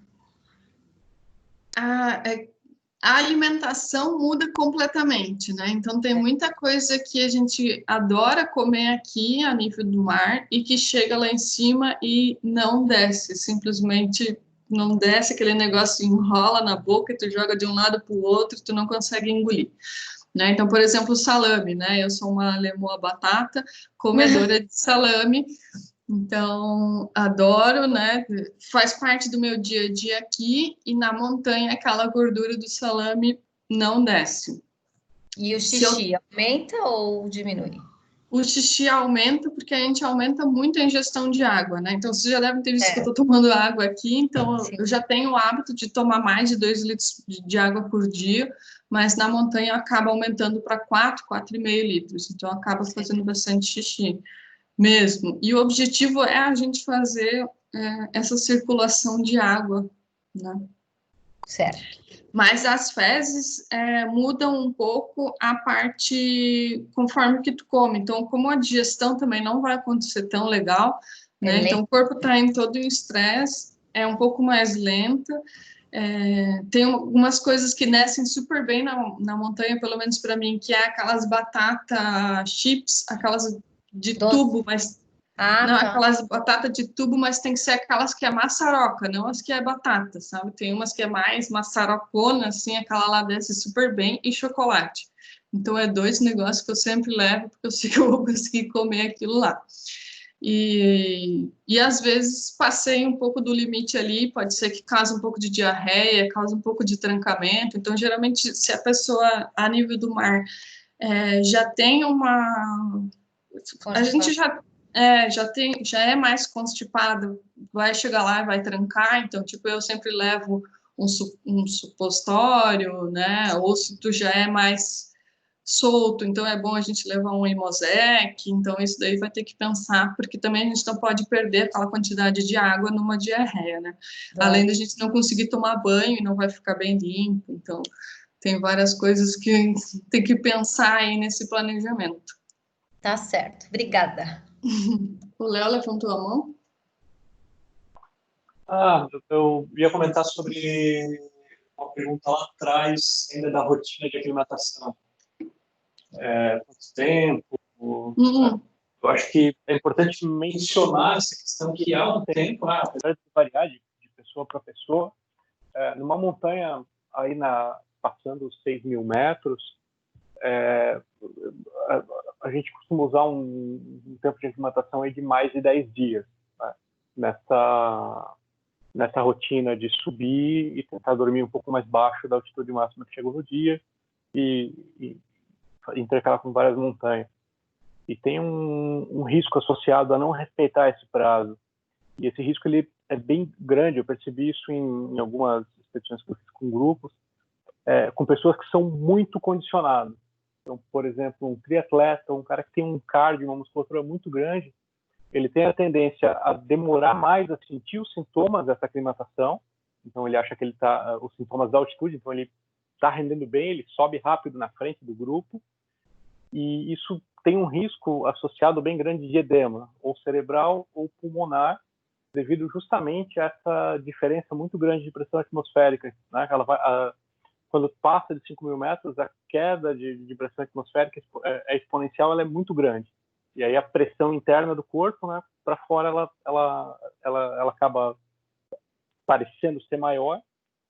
A alimentação muda completamente, né? Então, tem muita coisa que a gente adora comer aqui a nível do mar e que chega lá em cima e não desce, simplesmente não desce, aquele negócio enrola na boca, tu joga de um lado para o outro, tu não consegue engolir. Né? Então, por exemplo, o salame, né? Eu sou uma lemoa batata, comedora de salame, então adoro, né? Faz parte do meu dia a dia aqui, e na montanha aquela gordura do salame não desce. E o xixi aumenta ou diminui? O xixi aumenta porque a gente aumenta muito a ingestão de água, né? Então, vocês já devem ter visto que eu estou tomando água aqui, então Sim. eu já tenho o hábito de tomar mais de 2 litros de água por dia, mas na montanha acaba aumentando para 4,5 litros, então acaba fazendo bastante xixi mesmo. E o objetivo é a gente fazer essa circulação de água, né? Certo. Mas as fezes mudam um pouco a parte conforme que tu come. Então, como a digestão também não vai acontecer tão legal, né? Então, o corpo está em todo o estresse, é um pouco mais lenta. Tem algumas coisas que descem super bem na montanha, pelo menos para mim, que é aquelas batata chips, aquelas de tubo, mas... Não, tá. aquelas batatas de tubo, mas tem que ser aquelas que é maçaroca, não as que é batata, sabe? Tem umas que é mais maçarocona, assim, aquela lá desce super bem, e chocolate. Então, é 2 negócios que eu sempre levo, porque eu sei que eu vou conseguir comer aquilo lá. E às vezes passei um pouco do limite ali, pode ser que cause um pouco de diarreia, cause um pouco de trancamento. Então, geralmente, se a pessoa, a nível do mar, já tem uma... A gente já é mais constipado, vai chegar lá e vai trancar, então, tipo, eu sempre levo um supositório, né, ou se tu já é mais solto, então é bom a gente levar um Imosec, então isso daí vai ter que pensar, porque também a gente não pode perder aquela quantidade de água numa diarreia, né, além da gente não conseguir tomar banho e não vai ficar bem limpo, então tem várias coisas que tem que pensar aí nesse planejamento. Tá certo, obrigada. O Léo levantou a mão? Eu ia comentar sobre uma pergunta lá atrás, ainda da rotina de aclimatação. Quanto tempo? Eu acho que é importante mencionar essa questão que há um tempo, apesar de variar de pessoa para pessoa, numa montanha aí passando os 6.000 metros, a gente costuma usar um tempo de aclimatação aí de mais de 10 dias, né? Nessa rotina de subir e tentar dormir um pouco mais baixo da altitude máxima que chegou no dia e intercalar com várias montanhas. E tem um risco associado a não respeitar esse prazo. E esse risco ele é bem grande. Eu percebi isso em algumas expedições que eu fiz com grupos, com pessoas que são muito condicionadas. Então, por exemplo, um triatleta, um cara que tem um cardio, uma musculatura muito grande, ele tem a tendência a demorar mais a sentir os sintomas dessa aclimatação. Então, ele acha que ele os sintomas da altitude, então ele está rendendo bem, ele sobe rápido na frente do grupo, e isso tem um risco associado bem grande de edema, ou cerebral ou pulmonar, devido justamente a essa diferença muito grande de pressão atmosférica, né? Quando passa de 5.000 metros, a queda de pressão atmosférica é exponencial, ela é muito grande. E aí a pressão interna do corpo, né, para fora, ela acaba parecendo ser maior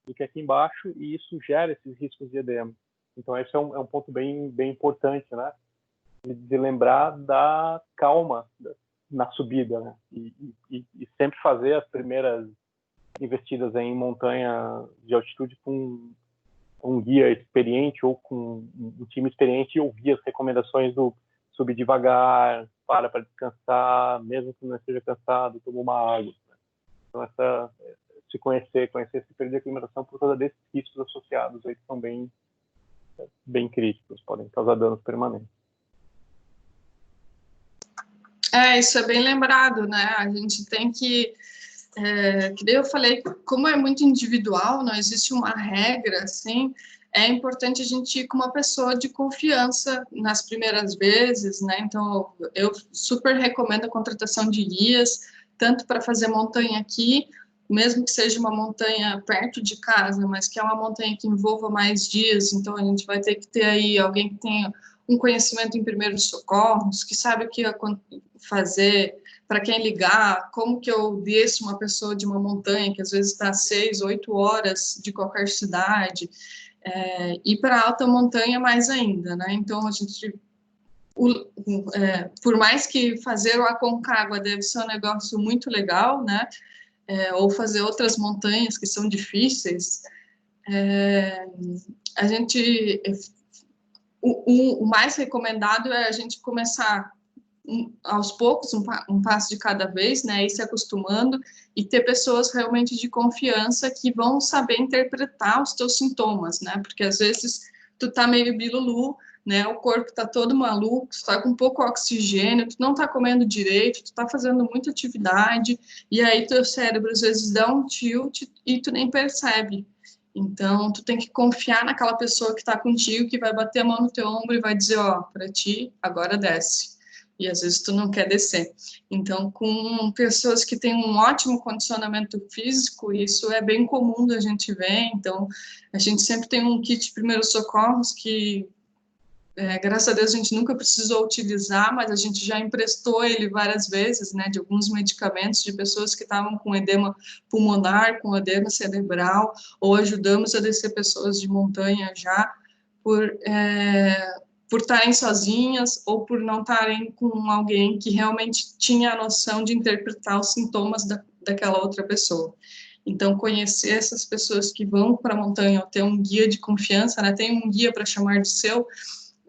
do que aqui embaixo, e isso gera esses riscos de edema. Então esse é um ponto bem importante, né, de lembrar da calma na subida, né, e sempre fazer as primeiras investidas em montanha de altitude com um guia experiente ou com um time experiente e ouvir as recomendações do subir devagar, para descansar, mesmo que não esteja cansado, toma uma água. Então, se conhecer esse período de aclimatação por causa desses riscos associados aí que são bem críticos, podem causar danos permanentes. Isso é bem lembrado, né? A gente tem que daí eu falei, como é muito individual, não existe uma regra, assim, é importante a gente ir com uma pessoa de confiança nas primeiras vezes, né? Então, eu super recomendo a contratação de guias, tanto para fazer montanha aqui, mesmo que seja uma montanha perto de casa, mas que é uma montanha que envolva mais dias, então a gente vai ter que ter aí alguém que tenha um conhecimento em primeiros socorros, que sabe o que fazer, para quem ligar, como que eu desço uma pessoa de uma montanha, que às vezes está 6, 8 horas de qualquer cidade, e para alta montanha mais ainda, né? Então, a gente, por mais que fazer o Aconcagua deve ser um negócio muito legal, né? Ou fazer outras montanhas que são difíceis, a gente... O mais recomendado é a gente começar aos poucos, um passo de cada vez, né, ir se acostumando e ter pessoas realmente de confiança que vão saber interpretar os teus sintomas, né, porque às vezes tu tá meio bilulu, né, o corpo tá todo maluco, tu tá com pouco oxigênio, tu não tá comendo direito, tu tá fazendo muita atividade, e aí teu cérebro às vezes dá um tilt e tu nem percebe. Então, tu tem que confiar naquela pessoa que tá contigo, que vai bater a mão no teu ombro e vai dizer, ó, para ti, agora desce. E às vezes tu não quer descer. Então, com pessoas que têm um ótimo condicionamento físico, isso é bem comum da gente ver. Então, a gente sempre tem um kit de primeiros socorros que, graças a Deus, a gente nunca precisou utilizar, mas a gente já emprestou ele várias vezes, né, de alguns medicamentos de pessoas que estavam com edema pulmonar, com edema cerebral, ou ajudamos a descer pessoas de montanha já por estarem sozinhas ou por não estarem com alguém que realmente tinha a noção de interpretar os sintomas daquela outra pessoa. Então, conhecer essas pessoas que vão para a montanha, ou ter um guia de confiança, né, tem um guia para chamar de seu,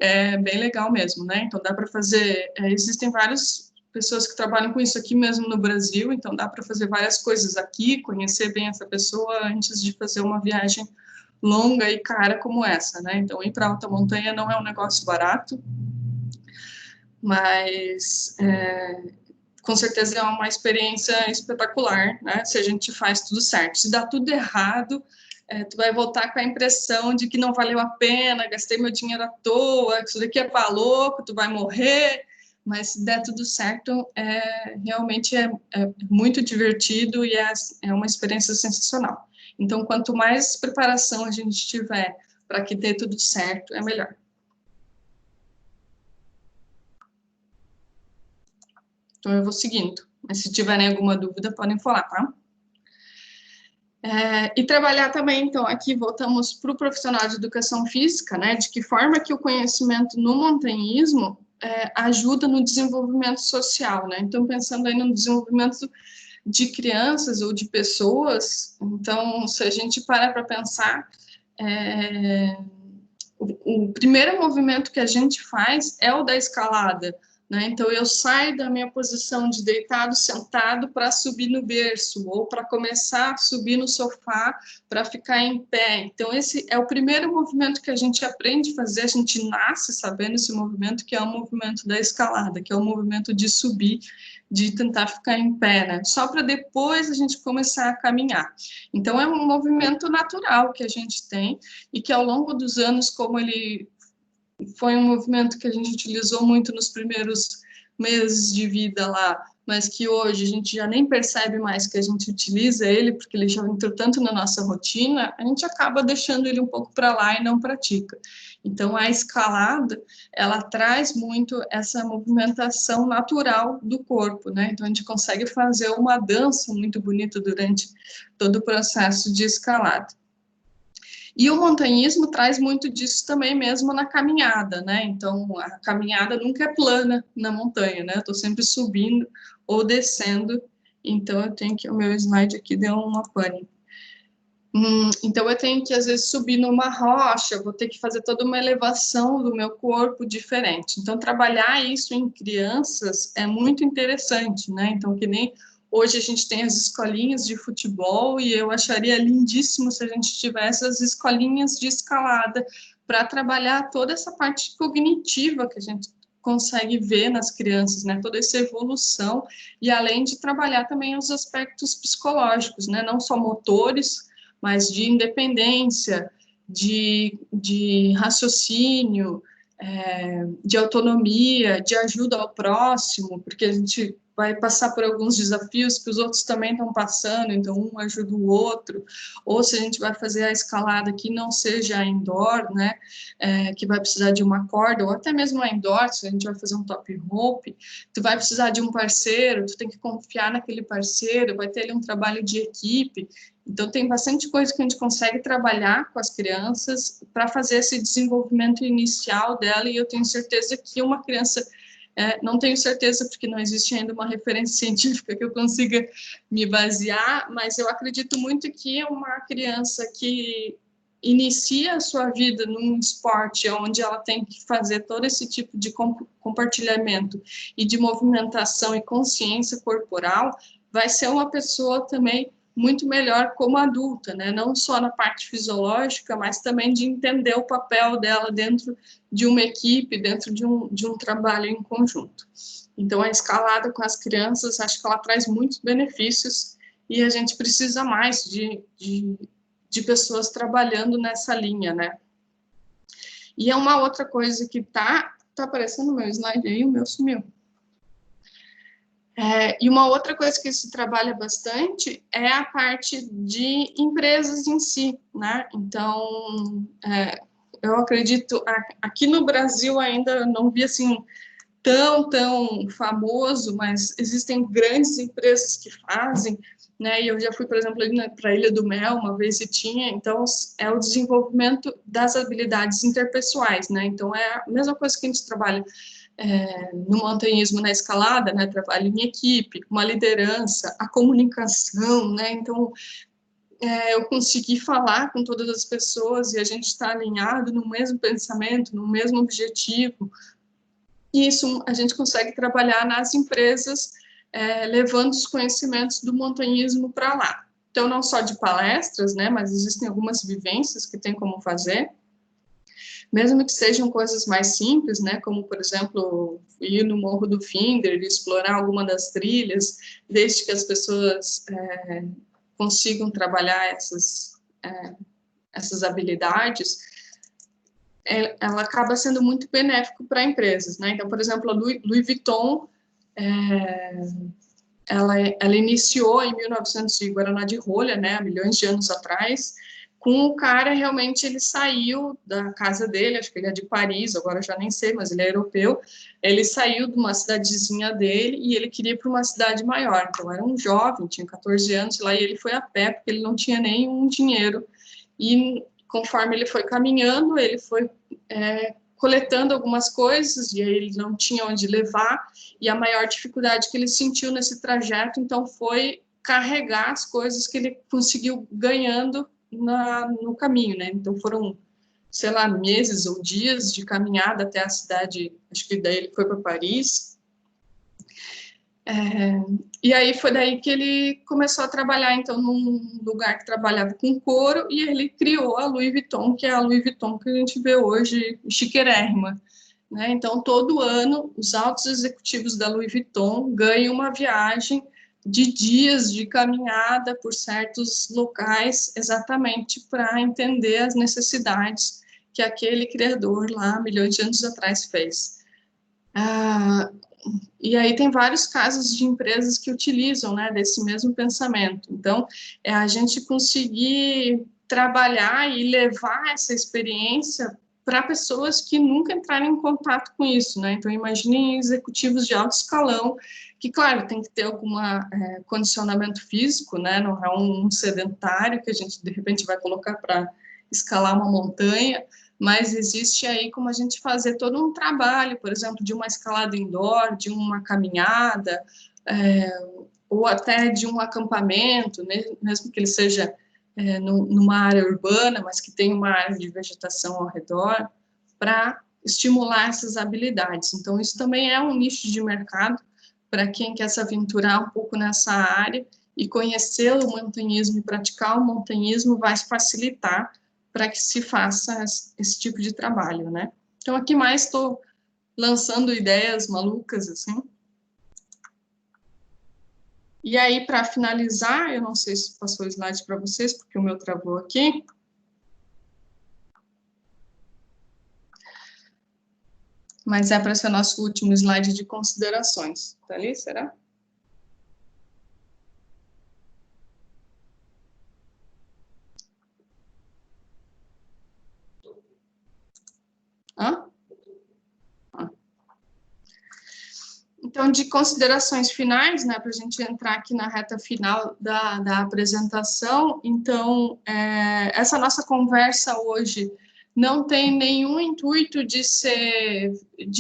é bem legal mesmo, né? Então, dá para fazer... existem várias pessoas que trabalham com isso aqui mesmo no Brasil, então dá para fazer várias coisas aqui, conhecer bem essa pessoa antes de fazer uma viagem longa e cara como essa, né? Então, ir para alta montanha não é um negócio barato, mas com certeza é uma experiência espetacular, né? Se a gente faz tudo certo. Se dá tudo errado, tu vai voltar com a impressão de que não valeu a pena, gastei meu dinheiro à toa, isso daqui é para louco, tu vai morrer. Mas se der tudo certo, realmente é muito divertido e é uma experiência sensacional. Então, quanto mais preparação a gente tiver para que dê tudo certo, é melhor. Então, eu vou seguindo. Mas se tiverem alguma dúvida, podem falar, tá? E trabalhar também, então, aqui voltamos para o profissional de educação física, né? De que forma que o conhecimento no montanhismo ajuda no desenvolvimento social, né? Então, pensando aí no desenvolvimento de crianças ou de pessoas, então, se a gente parar para pensar, o primeiro movimento que a gente faz é o da escalada, né? Então, eu saio da minha posição de deitado, sentado, para subir no berço, ou para começar a subir no sofá, para ficar em pé. Então, esse é o primeiro movimento que a gente aprende a fazer, a gente nasce sabendo esse movimento, que é o movimento da escalada, que é o movimento de subir, de tentar ficar em pé, né? Só para depois a gente começar a caminhar. Então, é um movimento natural que a gente tem, e que ao longo dos anos, como ele foi um movimento que a gente utilizou muito nos primeiros meses de vida lá, mas que hoje a gente já nem percebe mais que a gente utiliza ele, porque ele já entrou tanto na nossa rotina, a gente acaba deixando ele um pouco para lá e não pratica. Então, a escalada, ela traz muito essa movimentação natural do corpo, né? Então, a gente consegue fazer uma dança muito bonita durante todo o processo de escalada. E o montanhismo traz muito disso também mesmo na caminhada, né? Então, a caminhada nunca é plana na montanha, né? Eu tô sempre subindo ou descendo, então eu tenho que... O meu slide aqui deu uma pane. Então, eu tenho que, às vezes, subir numa rocha, vou ter que fazer toda uma elevação do meu corpo diferente. Então, trabalhar isso em crianças é muito interessante, né? Então, que nem... Hoje a gente tem as escolinhas de futebol e eu acharia lindíssimo se a gente tivesse as escolinhas de escalada para trabalhar toda essa parte cognitiva que a gente consegue ver nas crianças, né? Toda essa evolução e além de trabalhar também os aspectos psicológicos, né? Não só motores, mas de independência, de raciocínio, de autonomia, de ajuda ao próximo, porque a gente vai passar por alguns desafios que os outros também estão passando, então um ajuda o outro, ou se a gente vai fazer a escalada que não seja indoor, né, que vai precisar de uma corda, ou até mesmo a indoor, se a gente vai fazer um top rope, tu vai precisar de um parceiro, tu tem que confiar naquele parceiro, vai ter ali um trabalho de equipe, então tem bastante coisa que a gente consegue trabalhar com as crianças para fazer esse desenvolvimento inicial dela, e eu tenho certeza que uma criança... não tenho certeza, porque não existe ainda uma referência científica que eu consiga me basear, mas eu acredito muito que uma criança que inicia a sua vida num esporte onde ela tem que fazer todo esse tipo de compartilhamento e de movimentação e consciência corporal, vai ser uma pessoa também muito melhor como adulta, né? Não só na parte fisiológica, mas também de entender o papel dela dentro de uma equipe, dentro de um trabalho em conjunto. Então, a escalada com as crianças, acho que ela traz muitos benefícios e a gente precisa mais de pessoas trabalhando nessa linha, né? E é uma outra coisa que tá aparecendo no meu slide aí, o meu sumiu. E uma outra coisa que se trabalha bastante é a parte de empresas em si, né? Então, eu acredito, aqui no Brasil ainda não vi assim tão famoso, mas existem grandes empresas que fazem, né? E eu já fui, por exemplo, para a Ilha do Mel uma vez e tinha, então é o desenvolvimento das habilidades interpessoais, né? Então é a mesma coisa que a gente trabalha no montanhismo, na escalada, né? Trabalho em equipe, uma liderança, a comunicação, né? Então eu consegui falar com todas as pessoas e a gente está alinhado no mesmo pensamento, no mesmo objetivo. E isso a gente consegue trabalhar nas empresas, levando os conhecimentos do montanhismo para lá. Então, não só de palestras, né, mas existem algumas vivências que tem como fazer, mesmo que sejam coisas mais simples, né, como, por exemplo, ir no Morro do Finder, explorar alguma das trilhas, desde que as pessoas consigam trabalhar essas habilidades, ela acaba sendo muito benéfico para empresas, né? Então, por exemplo, a Louis Vuitton, ela iniciou em 1900 em Guaraná de Rolha, né? Há milhões de anos atrás, com o cara, realmente, ele saiu da casa dele, acho que ele é de Paris, agora eu já nem sei, mas ele é europeu, ele saiu de uma cidadezinha dele e ele queria ir para uma cidade maior, então era um jovem, tinha 14 anos lá, e ele foi a pé, porque ele não tinha nenhum dinheiro, e conforme ele foi caminhando, ele foi coletando algumas coisas, e aí ele não tinha onde levar, e a maior dificuldade que ele sentiu nesse trajeto, então, foi carregar as coisas que ele conseguiu ganhando no caminho, né? Então, foram, sei lá, meses ou dias de caminhada até a cidade, acho que daí ele foi para Paris. E aí foi daí que ele começou a trabalhar, então, num lugar que trabalhava com couro, e ele criou a Louis Vuitton, que é a Louis Vuitton que a gente vê hoje, chiquérrima, né? Então, todo ano, os altos executivos da Louis Vuitton ganham uma viagem de dias de caminhada por certos locais, exatamente para entender as necessidades que aquele criador lá, milhões de anos atrás, fez. E aí tem vários casos de empresas que utilizam, né, desse mesmo pensamento. Então, a gente conseguir trabalhar e levar essa experiência para pessoas que nunca entraram em contato com isso, né? Então, imaginem executivos de alto escalão, que, claro, tem que ter algum condicionamento físico, né? Não é um sedentário que a gente, de repente, vai colocar para escalar uma montanha, mas existe aí como a gente fazer todo um trabalho, por exemplo, de uma escalada indoor, de uma caminhada, ou até de um acampamento, mesmo que ele seja numa área urbana, mas que tenha uma área de vegetação ao redor, para estimular essas habilidades. Então, isso também é um nicho de mercado para quem quer se aventurar um pouco nessa área e conhecer o montanhismo e praticar o montanhismo vai facilitar para que se faça esse tipo de trabalho, né? Então, aqui mais estou lançando ideias malucas, assim. E aí, para finalizar, eu não sei se passou o slide para vocês, porque o meu travou aqui. Mas é para ser nosso último slide de considerações. Tá ali, será? Então, de considerações finais, né, para a gente entrar aqui na reta final da apresentação, então, essa nossa conversa hoje não tem nenhum intuito de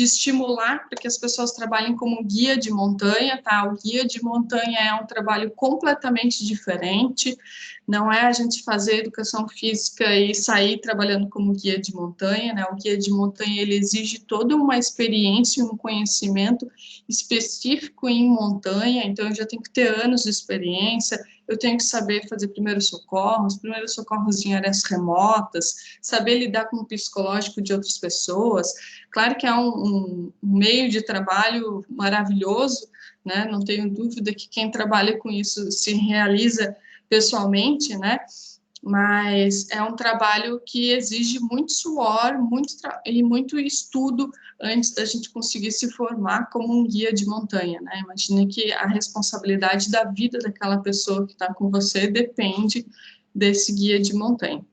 estimular para que as pessoas trabalhem como guia de montanha, tá? O guia de montanha é um trabalho completamente diferente, não é a gente fazer educação física e sair trabalhando como guia de montanha, né? O guia de montanha, ele exige toda uma experiência, um conhecimento específico em montanha, então eu já tenho que ter anos de experiência, eu tenho que saber fazer primeiros socorros em áreas remotas, saber lidar com o psicológico de outras pessoas. Claro que é um meio de trabalho maravilhoso, né? Não tenho dúvida que quem trabalha com isso se realiza pessoalmente, né? Mas é um trabalho que exige muito suor, e muito estudo antes da gente conseguir se formar como um guia de montanha, né? Imagine que a responsabilidade da vida daquela pessoa que está com você depende desse guia de montanha.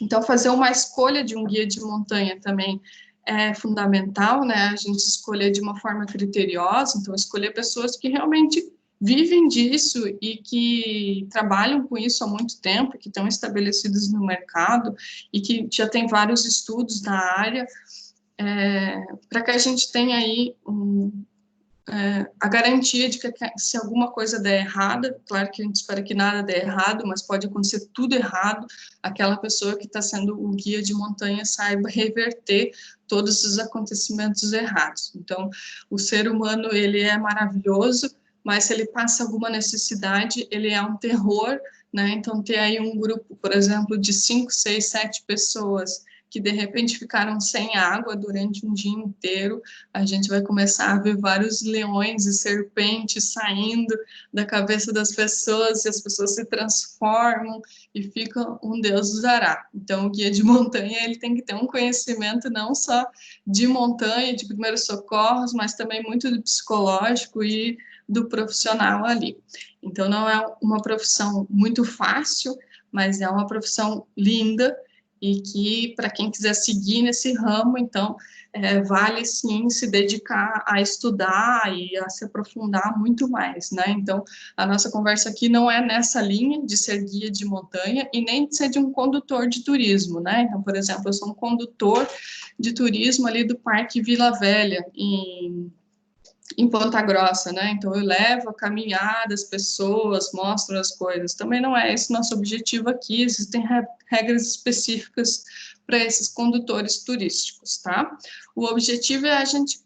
Então, fazer uma escolha de um guia de montanha também é fundamental, né? A gente escolher de uma forma criteriosa, então escolher pessoas que realmente vivem disso e que trabalham com isso há muito tempo, que estão estabelecidos no mercado e que já tem vários estudos na área, para que a gente tenha aí a garantia de que se alguma coisa der errada, claro que a gente espera que nada dê errado, mas pode acontecer tudo errado, aquela pessoa que está sendo o guia de montanha saiba reverter todos os acontecimentos errados. Então, o ser humano, ele é maravilhoso, mas se ele passa alguma necessidade, ele é um terror, né? Então, ter aí um grupo, por exemplo, de 5, 6, 7 pessoas que de repente ficaram sem água durante um dia inteiro, a gente vai começar a ver vários leões e serpentes saindo da cabeça das pessoas, e as pessoas se transformam e ficam um Deus nos dará. Então, o guia de montanha, ele tem que ter um conhecimento não só de montanha, de primeiros socorros, mas também muito do psicológico e do profissional ali. Então, não é uma profissão muito fácil, mas é uma profissão linda, e que, para quem quiser seguir nesse ramo, então, vale sim se dedicar a estudar e a se aprofundar muito mais, né? Então, a nossa conversa aqui não é nessa linha de ser guia de montanha e nem de ser de um condutor de turismo, né? Então, por exemplo, eu sou um condutor de turismo ali do Parque Vila Velha, em Ponta Grossa, né? Então, eu levo a caminhada, as pessoas, mostro as coisas. Também não é esse nosso objetivo aqui, existem regras específicas para esses condutores turísticos, tá? O objetivo é a gente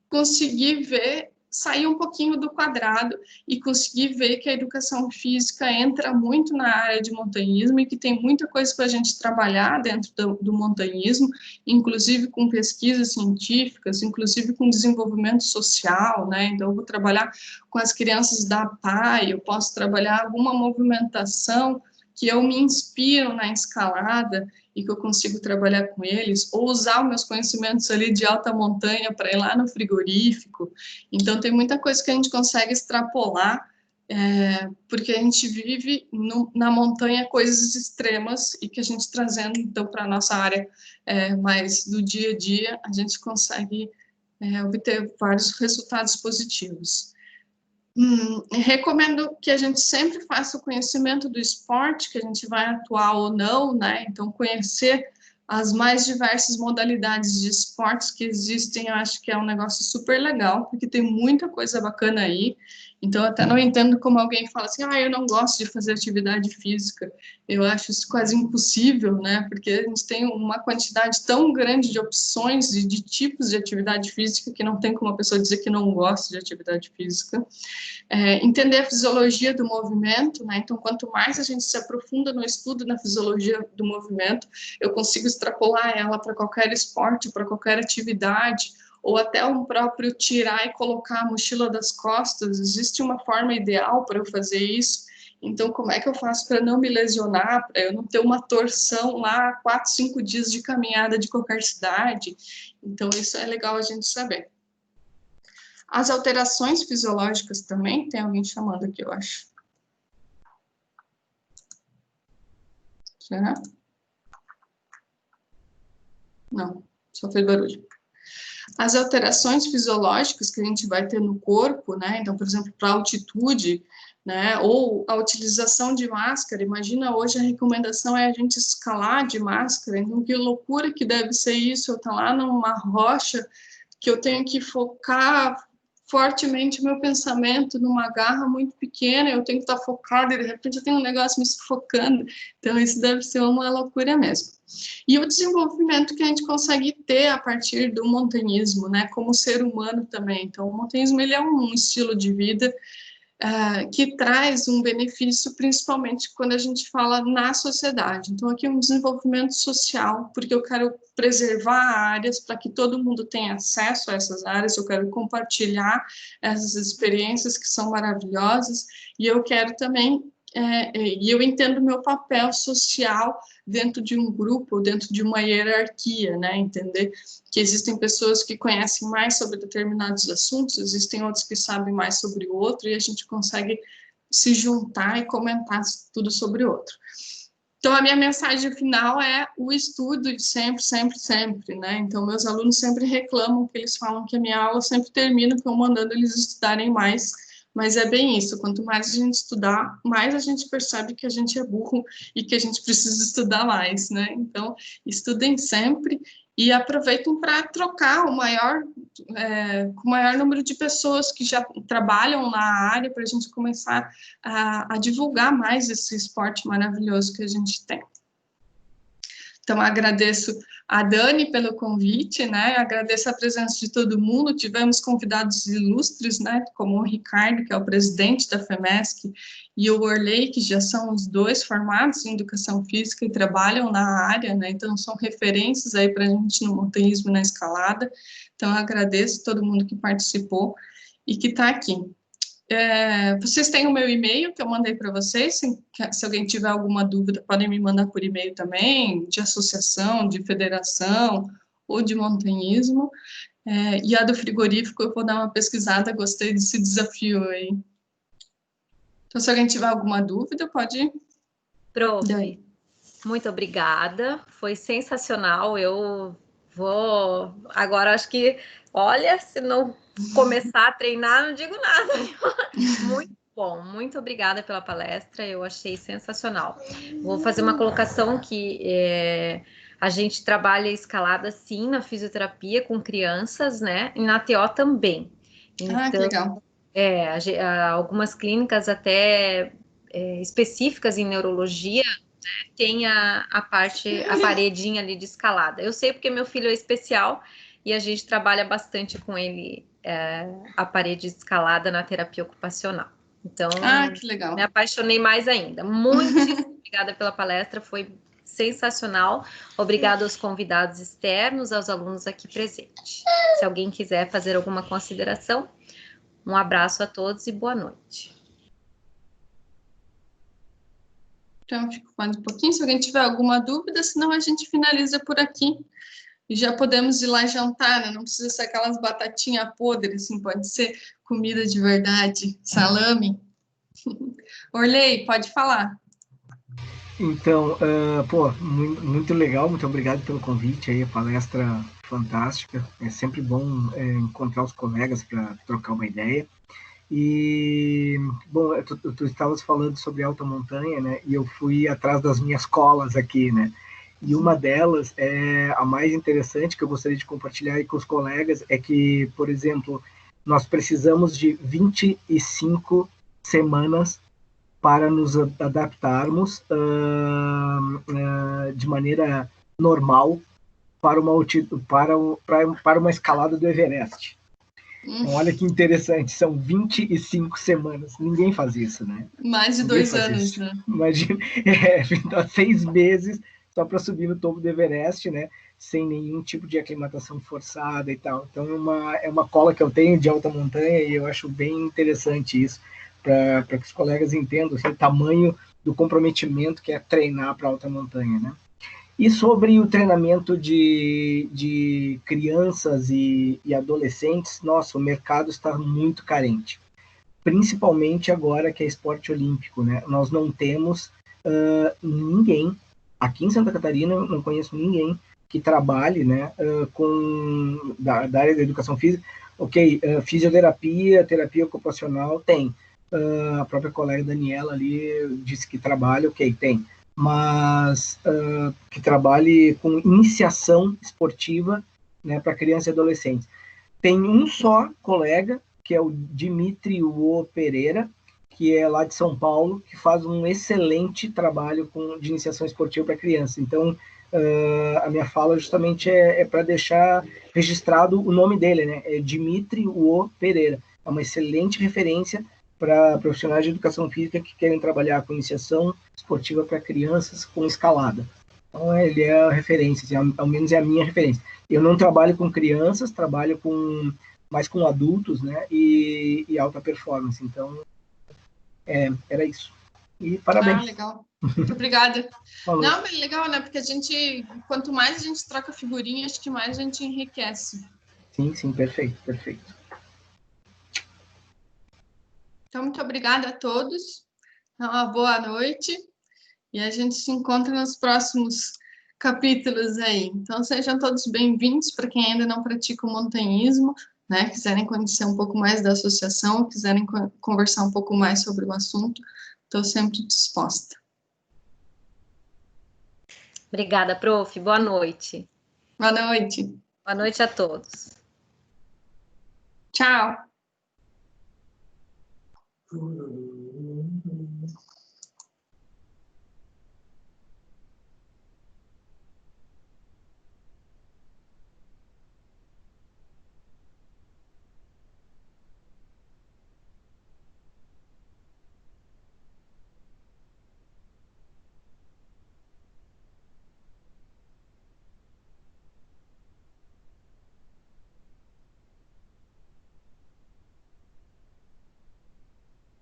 conseguir ver, sair um pouquinho do quadrado e conseguir ver que a educação física entra muito na área de montanhismo e que tem muita coisa para a gente trabalhar dentro do montanhismo, inclusive com pesquisas científicas, inclusive com desenvolvimento social, né? Então, eu vou trabalhar com as crianças da PAI, eu posso trabalhar alguma movimentação que eu me inspiro na escalada e que eu consigo trabalhar com eles, ou usar os meus conhecimentos ali de alta montanha para ir lá no frigorífico. Então, tem muita coisa que a gente consegue extrapolar, porque a gente vive na montanha coisas extremas e que a gente trazendo, então, para a nossa área mais do dia a dia, a gente consegue obter vários resultados positivos. Recomendo que a gente sempre faça o conhecimento do esporte, que a gente vai atuar ou não, né? Então, conhecer as mais diversas modalidades de esportes que existem, eu acho que é um negócio super legal, porque tem muita coisa bacana aí. Então, eu até não entendo como alguém fala assim, eu não gosto de fazer atividade física. Eu acho isso quase impossível, né? Porque a gente tem uma quantidade tão grande de opções e de tipos de atividade física que não tem como a pessoa dizer que não gosta de atividade física. Entender a fisiologia do movimento, né? Então, quanto mais a gente se aprofunda no estudo na fisiologia do movimento, eu consigo extrapolar ela para qualquer esporte, para qualquer atividade, ou até um próprio tirar e colocar a mochila das costas. Existe uma forma ideal para eu fazer isso. Então, como é que eu faço para não me lesionar, para eu não ter uma torção lá, 4, 5 dias de caminhada de qualquer cidade? Então, isso é legal a gente saber. As alterações fisiológicas também, tem alguém chamando aqui, eu acho. Será? Não, só fez barulho. as alterações fisiológicas que a gente vai ter no corpo, né? Então, por exemplo, para altitude, né? Ou a utilização de máscara. Imagina, hoje a recomendação é a gente escalar de máscara, então que loucura que deve ser isso, eu estar lá numa rocha, que eu tenho que focar fortemente o meu pensamento numa garra muito pequena, eu tenho que estar focada e de repente eu tenho um negócio me sufocando, então isso deve ser uma loucura mesmo. E o desenvolvimento que a gente consegue ter a partir do montanhismo, né, como ser humano também. Então, o montanhismo, ele é um estilo de vida que traz um benefício, principalmente quando a gente fala na sociedade. Então, aqui é um desenvolvimento social, porque eu quero preservar áreas para que todo mundo tenha acesso a essas áreas, eu quero compartilhar essas experiências que são maravilhosas, e eu quero também, e eu entendo meu papel social dentro de um grupo, dentro de uma hierarquia, né, entender que existem pessoas que conhecem mais sobre determinados assuntos, existem outros que sabem mais sobre o outro, e a gente consegue se juntar e comentar tudo sobre o outro. Então, a minha mensagem final é o estudo de sempre, sempre, sempre, né? Então, meus alunos sempre reclamam, que eles falam que a minha aula sempre termina com eu mandando eles estudarem mais, mas é bem isso, quanto mais a gente estudar, mais a gente percebe que a gente é burro e que a gente precisa estudar mais, né? Então, estudem sempre e aproveitem para trocar com o maior número de pessoas que já trabalham na área, para a gente começar a divulgar mais esse esporte maravilhoso que a gente tem. Então, agradeço a Dani pelo convite, né? Agradeço a presença de todo mundo. Tivemos convidados ilustres, né? Como o Ricardo, que é o presidente da FEMESC, e o Orley, que já são os dois formados em educação física e trabalham na área, né? Então, são referências aí para a gente no montanhismo e na escalada. Então, agradeço a todo mundo que participou e que está aqui. Vocês têm o meu e-mail que eu mandei para vocês, se alguém tiver alguma dúvida, podem me mandar por e-mail também, de associação, de federação ou de montanhismo, e a do frigorífico eu vou dar uma pesquisada, gostei desse desafio aí. Então, se alguém tiver alguma dúvida, pode ir. Prof, muito obrigada, foi sensacional, eu vou, agora acho que, olha, se não começar a treinar, não digo nada. Muito bom, muito obrigada pela palestra, eu achei sensacional. Vou fazer uma colocação que a gente trabalha escalada sim na fisioterapia com crianças, né? E na TO também. Então, que legal. Algumas clínicas até específicas em neurologia, né, tem a paredinha ali de escalada. Eu sei porque meu filho é especial e a gente trabalha bastante com ele a parede de escalada na terapia ocupacional. Então, que legal. Me apaixonei mais ainda. Muito obrigada pela palestra, foi sensacional. Obrigada aos convidados externos, aos alunos aqui presentes. Se alguém quiser fazer alguma consideração, um abraço a todos e boa noite. Então, fico mais um pouquinho. Se alguém tiver alguma dúvida, senão a gente finaliza por aqui. E já podemos ir lá jantar, né? Não precisa ser aquelas batatinhas podres, assim, pode ser comida de verdade, salame. Orley, pode falar. Então, muito legal, muito obrigado pelo convite aí, a palestra fantástica. É sempre bom encontrar os colegas para trocar uma ideia. E, bom, tu estavas falando sobre alta montanha, né? E eu fui atrás das minhas colas aqui, né? E uma delas, a mais interessante, que eu gostaria de compartilhar aí com os colegas, é que, por exemplo, nós precisamos de 25 semanas para nos adaptarmos de maneira normal para uma escalada do Everest. Então, olha que interessante, são 25 semanas. Ninguém faz isso, né? Mais de 2 anos, né? Imagina, 6 meses só para subir no topo do Everest, né? Sem nenhum tipo de aclimatação forçada e tal. Então, é uma cola que eu tenho de alta montanha e eu acho bem interessante isso, para que os colegas entendam assim, o tamanho do comprometimento que é treinar para alta montanha, né? E sobre o treinamento de crianças e adolescentes, nossa, o mercado está muito carente. Principalmente agora que é esporte olímpico, né? Nós não temos ninguém, aqui em Santa Catarina eu não conheço ninguém que trabalhe, né, da área da educação física. Ok, fisioterapia, terapia ocupacional, tem. A própria colega Daniela ali disse que trabalha, ok, tem. Mas que trabalhe com iniciação esportiva, né, para crianças e adolescentes. Tem um só colega, que é o Dimitri Uo Pereira, que é lá de São Paulo, que faz um excelente trabalho de iniciação esportiva para crianças. Então, a minha fala justamente é para deixar registrado o nome dele, né? É Dimitri Uo Pereira. É uma excelente referência para profissionais de educação física que querem trabalhar com iniciação esportiva para crianças com escalada. Então, ele é a referência, assim, ao menos é a minha referência. Eu não trabalho com crianças, trabalho mais com adultos, né? E alta performance. Então, era isso. E parabéns. Ah, legal. Muito obrigada. Falou. Não, mas legal, né? Porque quanto mais a gente troca figurinha, acho que mais a gente enriquece. Sim, perfeito. Então, muito obrigada a todos. Uma boa noite. E a gente se encontra nos próximos capítulos aí. Então, sejam todos bem-vindos para quem ainda não pratica o montanhismo, né? Quiserem conhecer um pouco mais da associação, quiserem conversar um pouco mais sobre o assunto, estou sempre disposta. Obrigada, prof. Boa noite. Boa noite. Boa noite a todos. Tchau.